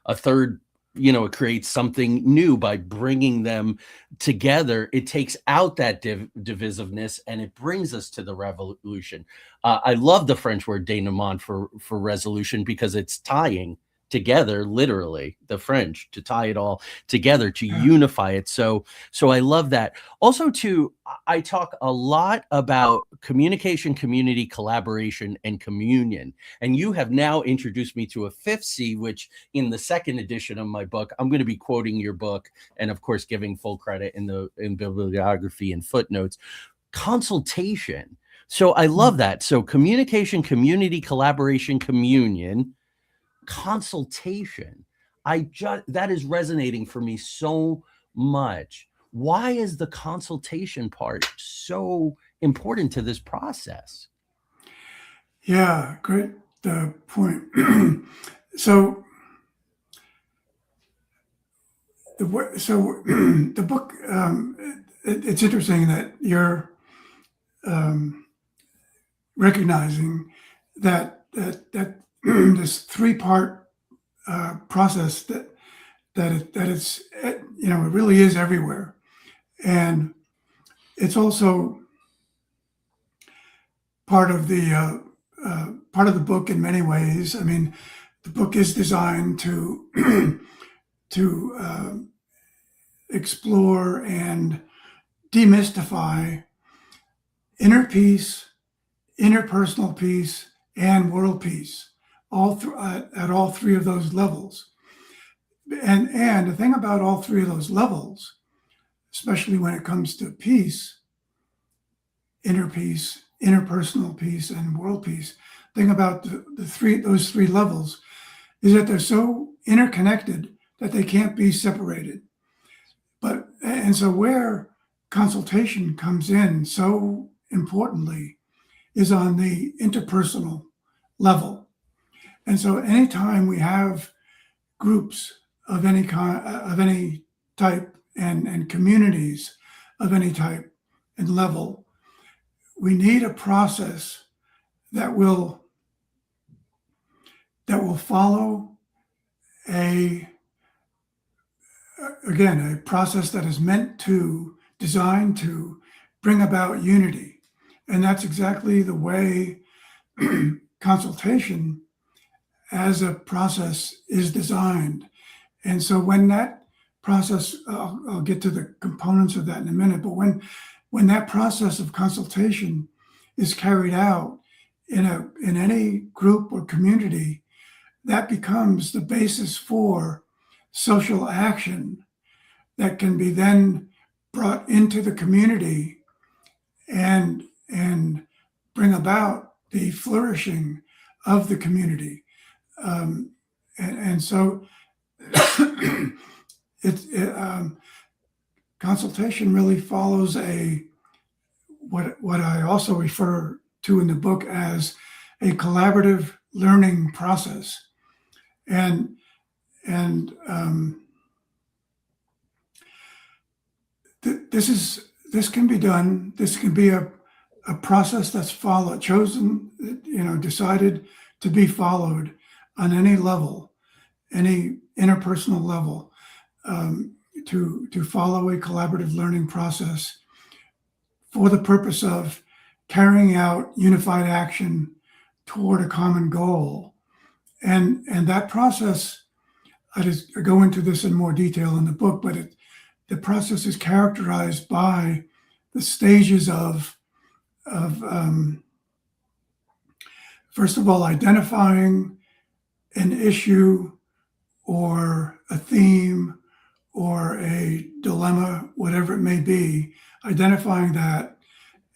A third, it creates something new by bringing them together. It takes out that divisiveness, and it brings us to the revolution. I love the French word denouement for resolution, because it's tying together, literally, the French, to tie it all together, to unify it. So I love that. Also, too, I talk a lot about communication, community, collaboration, and communion. And you have now introduced me to a 5th C, which in the 2nd edition of my book, I'm going to be quoting your book, and of course, giving full credit in bibliography and footnotes. Consultation. So I love that. So communication, community, collaboration, communion, consultation. That is resonating for me so much. Why is the consultation part so important to this process? Yeah, great point. So the book, it's interesting that you're recognizing that this 3-part process that it's, it really is everywhere, and it's also part of the book in many ways. I mean, the book is designed to explore and demystify inner peace interpersonal peace, and world peace, at all three of those levels. And the thing about all three of those levels, especially when it comes to peace, inner peace, interpersonal peace, and world peace, thing about those three levels is that they're so interconnected that they can't be separated. And so where consultation comes in so importantly is on the interpersonal level. And so anytime we have groups of any kind, of any type, and communities of any type and level, we need a process that will follow a process that is designed to bring about unity. And that's exactly the way consultation as a process is designed. And so when that process, I'll get to the components of that in a minute, but when that process of consultation is carried out in any group or community, that becomes the basis for social action that can be then brought into the community and bring about the flourishing of the community. And so consultation really follows what I also refer to in the book as a collaborative learning process. And this can be done. This can be a process that's chosen, decided to be followed on any level, any interpersonal level, to follow a collaborative learning process for the purpose of carrying out unified action toward a common goal. And that process, I go into this in more detail in the book, but the process is characterized by the stages of first of all, identifying an issue or a theme or a dilemma, whatever it may be, identifying that,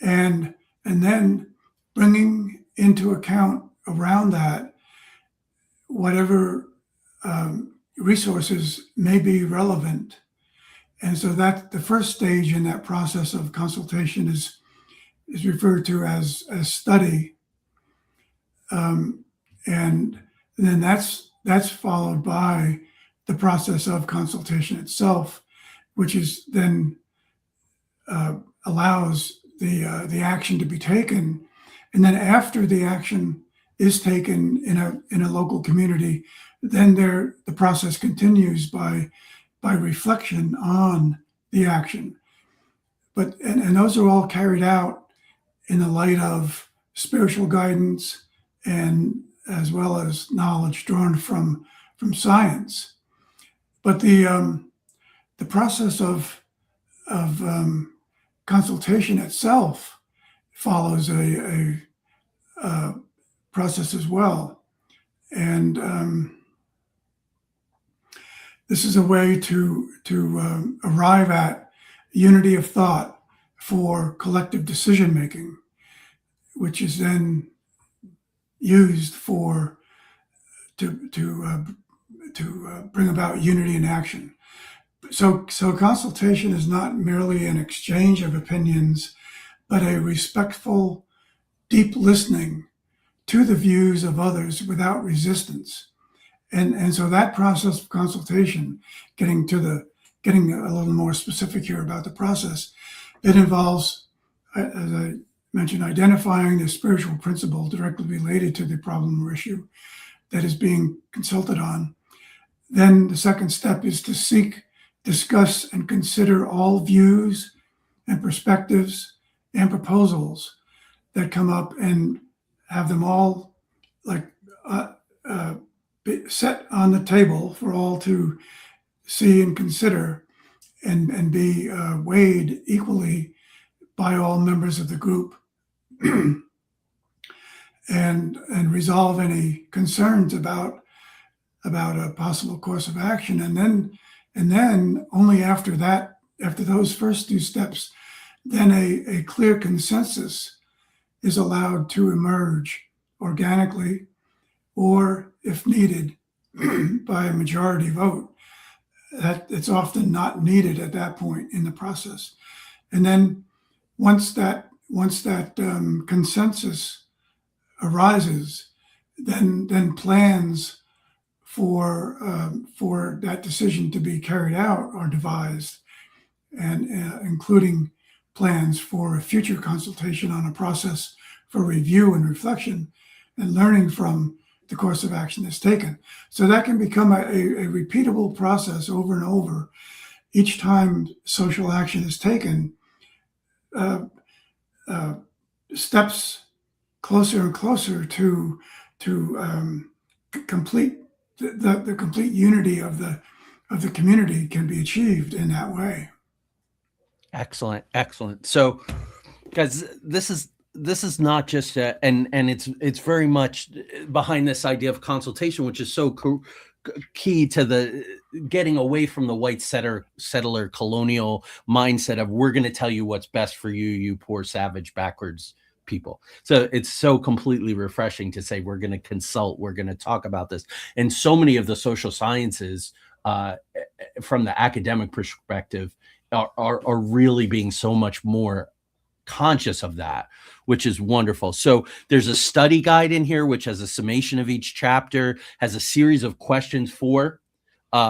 and then bringing into account around that whatever resources may be relevant. And so that the first stage in that process of consultation is referred to as study, and then that's followed by the process of consultation itself, which is then allows the action to be taken, and then after the action is taken in a local community, then the process continues by reflection on the action. But and those are all carried out in the light of spiritual guidance and as well as knowledge drawn from science. But the process of consultation itself follows a process as well, and this is a way to arrive at unity of thought for collective decision making, which is then used to bring about unity in action. So consultation is not merely an exchange of opinions, but a respectful, deep listening to the views of others without resistance. And so that process of consultation, getting a little more specific here about the process, it involves, as I mentioned, identifying the spiritual principle directly related to the problem or issue that is being consulted on. Then the second step is to seek, discuss, and consider all views and perspectives and proposals that come up and have them all set on the table for all to see and consider and be weighed equally by all members of the group. and resolve any concerns about a possible course of action. And then only after that, after those first two steps, then a clear consensus is allowed to emerge organically, or if needed, by a majority vote. That it's often not needed at that point in the process. And then once that consensus arises, then plans for that decision to be carried out are devised, and including plans for a future consultation on a process for review and reflection and learning from the course of action that's taken. So that can become a repeatable process over and over. Each time social action is taken, steps closer and closer to complete the complete unity of the community can be achieved in that way. Excellent, excellent. So, guys, this is not just and it's very much behind this idea of consultation, which is so key to the getting away from the white settler colonial mindset of we're going to tell you what's best for you, you poor savage backwards people. So it's so completely refreshing to say we're going to consult, we're going to talk about this. And so many of the social sciences, from the academic perspective, are really being so much more conscious of that, which is wonderful. So there's a study guide in here, which has a summation of each chapter, has a series of questions for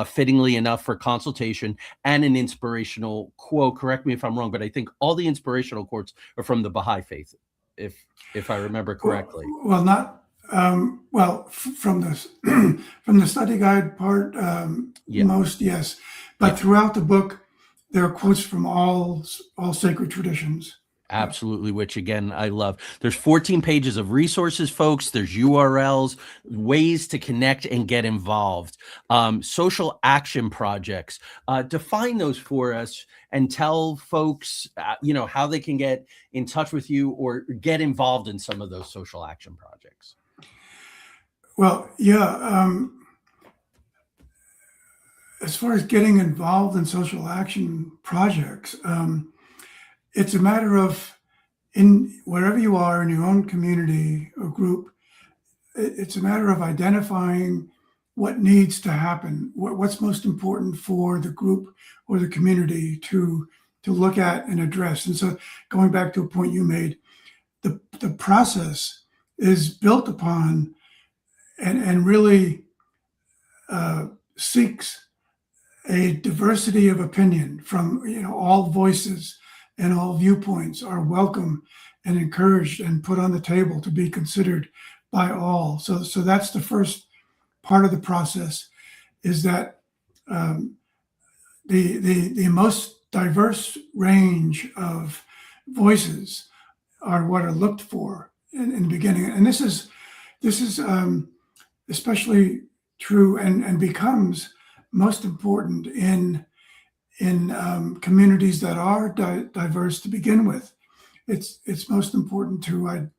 fittingly enough for consultation, and an inspirational quote. Correct me if I'm wrong, but I think all the inspirational quotes are from the Baha'i faith, if I remember correctly. Well, not from the from the study guide part, Yeah. most, yes, but throughout the book there are quotes from all sacred traditions. Absolutely, which again, I love. There's 14 pages of resources, folks. There's URLs, ways to connect and get involved. Social action projects. Define those for us and tell folks, how they can get in touch with you or get involved in some of those social action projects. Well, yeah. As far as getting involved in social action projects, it's a matter of, in wherever you are in your own community or group, it's a matter of identifying what needs to happen, what's most important for the group or the community to look at and address. And so, going back to a point you made, the process is built upon and really seeks a diversity of opinion from all voices, and all viewpoints are welcome and encouraged and put on the table to be considered by all. So that's the first part of the process, is that the most diverse range of voices are what are looked for in the beginning. And this is especially true and becomes most important in communities that are diverse to begin with. It's most important to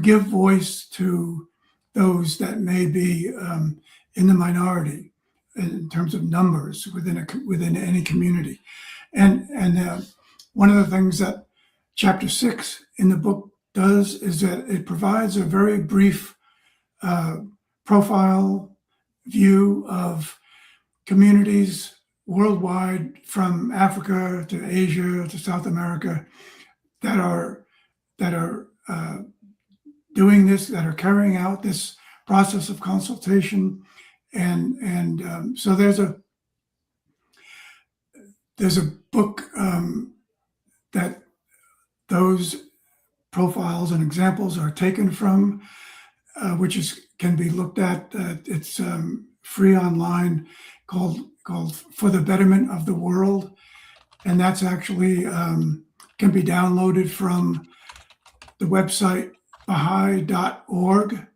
give voice to those that may be in the minority in terms of numbers within any community. And one of the things that chapter 6 in the book does is that it provides a very brief profile view of communities worldwide, from Africa to Asia to South America, that are doing this, that are carrying out this process of consultation, and so there's a book that those profiles and examples are taken from, which can be looked at. It's free online, called For the Betterment of the World, and that's actually can be downloaded from the website Baha'i.org.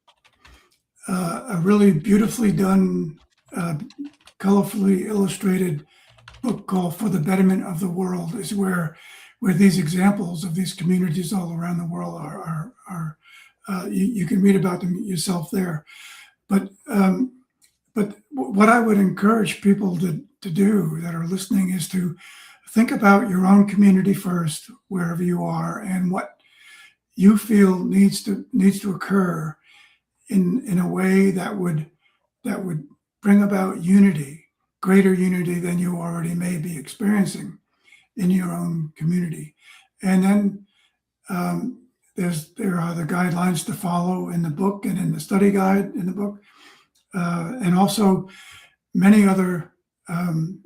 A really beautifully done, colorfully illustrated book called For the Betterment of the World is where these examples of these communities all around the world are You can read about them yourself there. But what I would encourage people to do that are listening is to think about your own community first, wherever you are, and what you feel needs to occur in a way that would bring about unity, greater unity than you already may be experiencing in your own community. And then there are the guidelines to follow in the book and in the study guide in the book, and also many other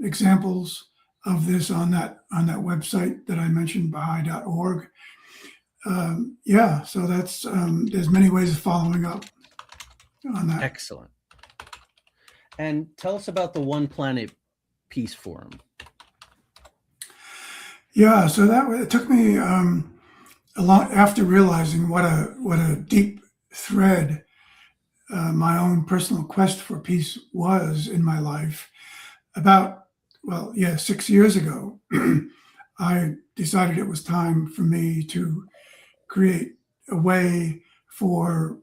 examples of this on that website that I mentioned, Baha'i.org. Yeah, so that's there's many ways of following up on that. Excellent. And tell us about the One Planet Peace Forum. Yeah, so it took me a lot after realizing what a deep thread my own personal quest for peace was in my life. About 6 years ago, I decided it was time for me to create a way for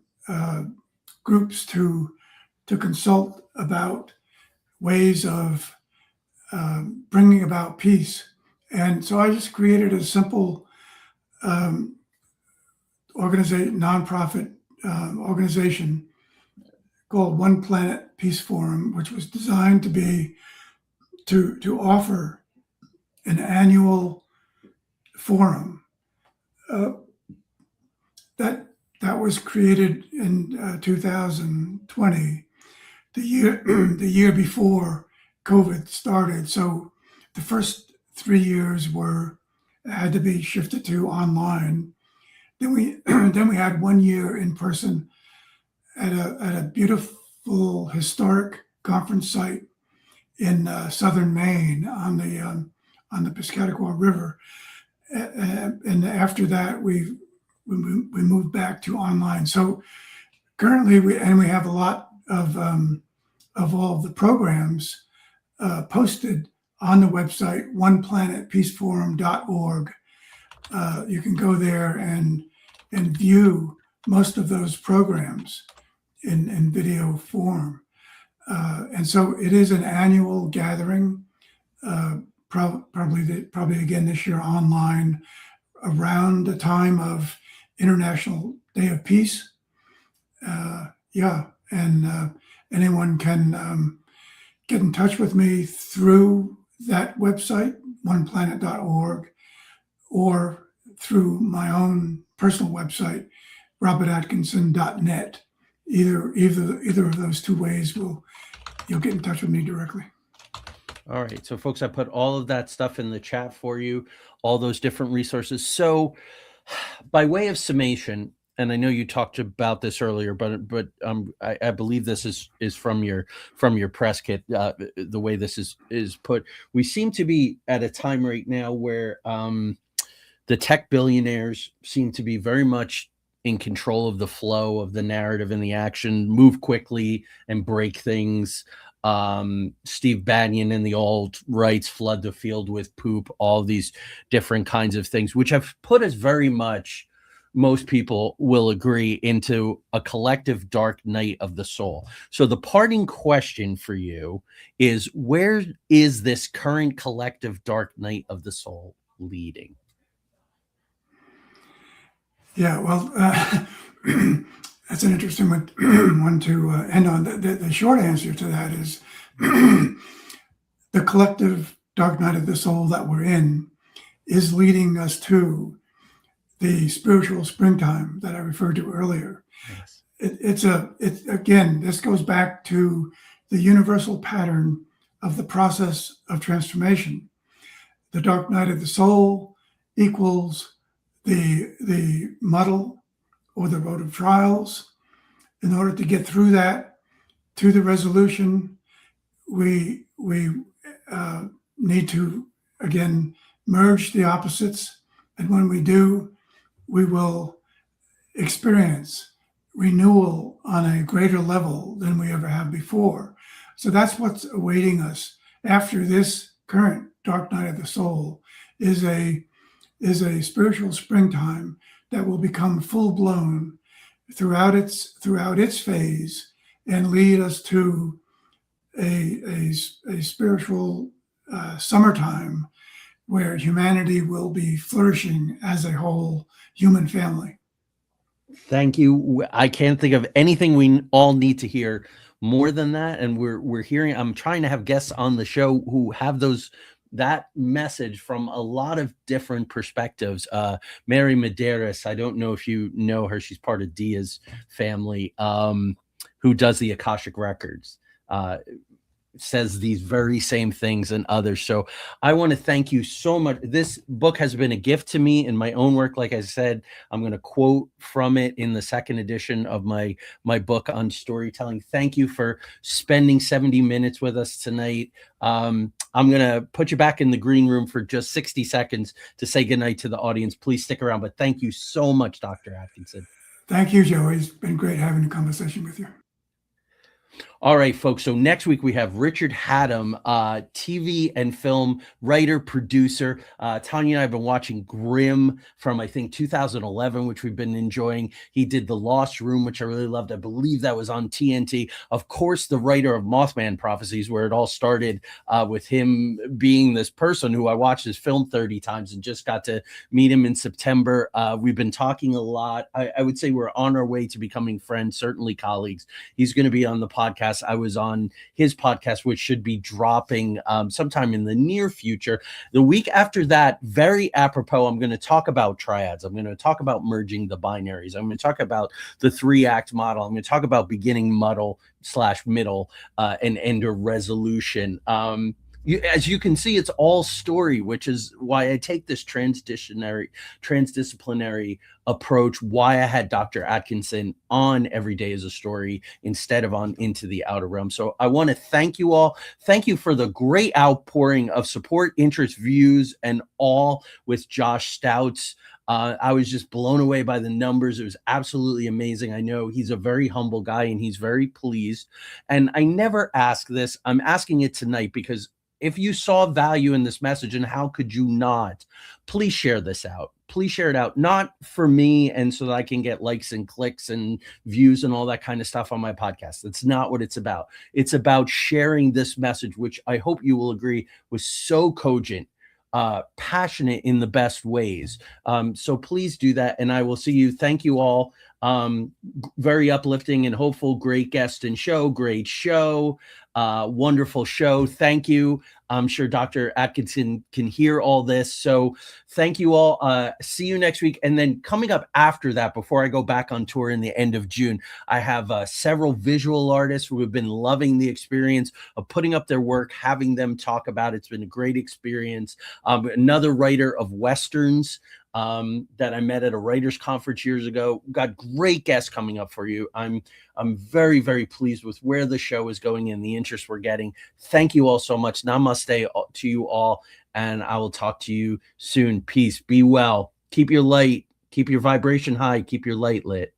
groups to consult about ways of bringing about peace. And so I just created a simple nonprofit organization called One Planet Peace Forum, which was designed to offer an annual forum that was created in 2020, the year before COVID started. So the first 3 years had to be shifted to online. Then we had 1 year in person at a beautiful historic conference site in southern Maine on the Piscataqua River. And after that, we moved back to online. So currently, we have a lot of all of the programs posted on the website oneplanetpeaceforum.org. You can go there and view most of those programs in video form. And so it is an annual gathering, probably again this year online, around the time of International Day of Peace. And anyone can get in touch with me through that website, oneplanet.org, or through my own personal website, robertatkinson.net. Either of those two ways you'll get in touch with me directly. All right. So folks, I put all of that stuff in the chat for you, all those different resources. So by way of summation, and I know you talked about this earlier, but I believe this is from your press kit, the way this is put. We seem to be at a time right now where the tech billionaires seem to be very much in control of the flow of the narrative and the action, move quickly and break things. Steve Bannon and the alt-rights flood the field with poop, all these different kinds of things, which have put us very much, most people will agree, into a collective dark night of the soul. So the parting question for you is, where is this current collective dark night of the soul leading? Yeah, well, that's an interesting one to end on. The short answer to that is the collective dark night of the soul that we're in is leading us to the spiritual springtime that I referred to earlier. Yes. It's again, this goes back to the universal pattern of the process of transformation. The dark night of the soul equals the muddle or the road of trials. In order to get through that to the resolution, we need to again merge the opposites, and when we do, we will experience renewal on a greater level than we ever have before. So that's what's awaiting us after this current dark night of the soul is a spiritual springtime that will become full-blown throughout its phase and lead us to a spiritual summertime where humanity will be flourishing as a whole human family. Thank you. I can't think of anything we all need to hear more than that. And we're hearing, I'm trying to have guests on the show who have that message from a lot of different perspectives. Mary Medeiros, I don't know if you know her. She's part of Dia's family, who does the Akashic Records. Says these very same things and others. So I want to thank you so much. This book has been a gift to me in my own work. Like I said, I'm going to quote from it in the second edition of my book on storytelling. Thank you for spending 70 minutes with us tonight. I'm going to put you back in the green room for just 60 seconds to say goodnight to the audience. Please stick around. But thank you so much, Dr. Atkinson. Thank you, Joey. It's been great having a conversation with you. All right, folks. So next week we have Richard Haddam, TV and film writer, producer. Tanya and I have been watching Grimm from, I think, 2011, which we've been enjoying. He did The Lost Room, which I really loved. I believe that was on TNT. Of course, the writer of Mothman Prophecies, where it all started with him being this person who I watched his film 30 times and just got to meet him in September. We've been talking a lot. I would say we're on our way to becoming friends, certainly colleagues. He's going to be on the podcast. I was on his podcast, which should be dropping sometime in the near future. The week after that, very apropos, I'm going to talk about triads. I'm going to talk about merging the binaries. I'm going to talk about the 3-act model. I'm going to talk about beginning, muddle / middle, and end or resolution. As you can see, it's all story, which is why I take this transdisciplinary approach, why I had Dr. Atkinson on Every Day as a Story instead of on Into the Outer Realm. So I want to thank you all. Thank you for the great outpouring of support, interest, views, and all with Josh Stouts. I was just blown away by the numbers. It was absolutely amazing. I know he's a very humble guy and he's very pleased. And I never ask this. I'm asking it tonight because if you saw value in this message, and how could you not, please share this out. Please share it out, not for me and so that I can get likes and clicks and views and all that kind of stuff on my podcast. That's not what it's about. It's about sharing this message, which I hope you will agree was so cogent, passionate in the best ways. So please do that. And I will see you. Thank you all. Very uplifting and hopeful. Great guest and show. Great show. Wonderful show. Thank you. I'm sure Dr. Atkinson can hear all this. So thank you all. See you next week. And then coming up after that, before I go back on tour in the end of June, I have several visual artists who have been loving the experience of putting up their work, having them talk about it. It's been a great experience. Another writer of Westerns that I met at a writers conference years ago. Got great guests coming up for you. I'm very, very pleased with where the show is going and the interest we're getting. Thank you all so much. Namaste to you all. And I will talk to you soon. Peace. Be well. Keep your light. Keep your vibration high. Keep your light lit.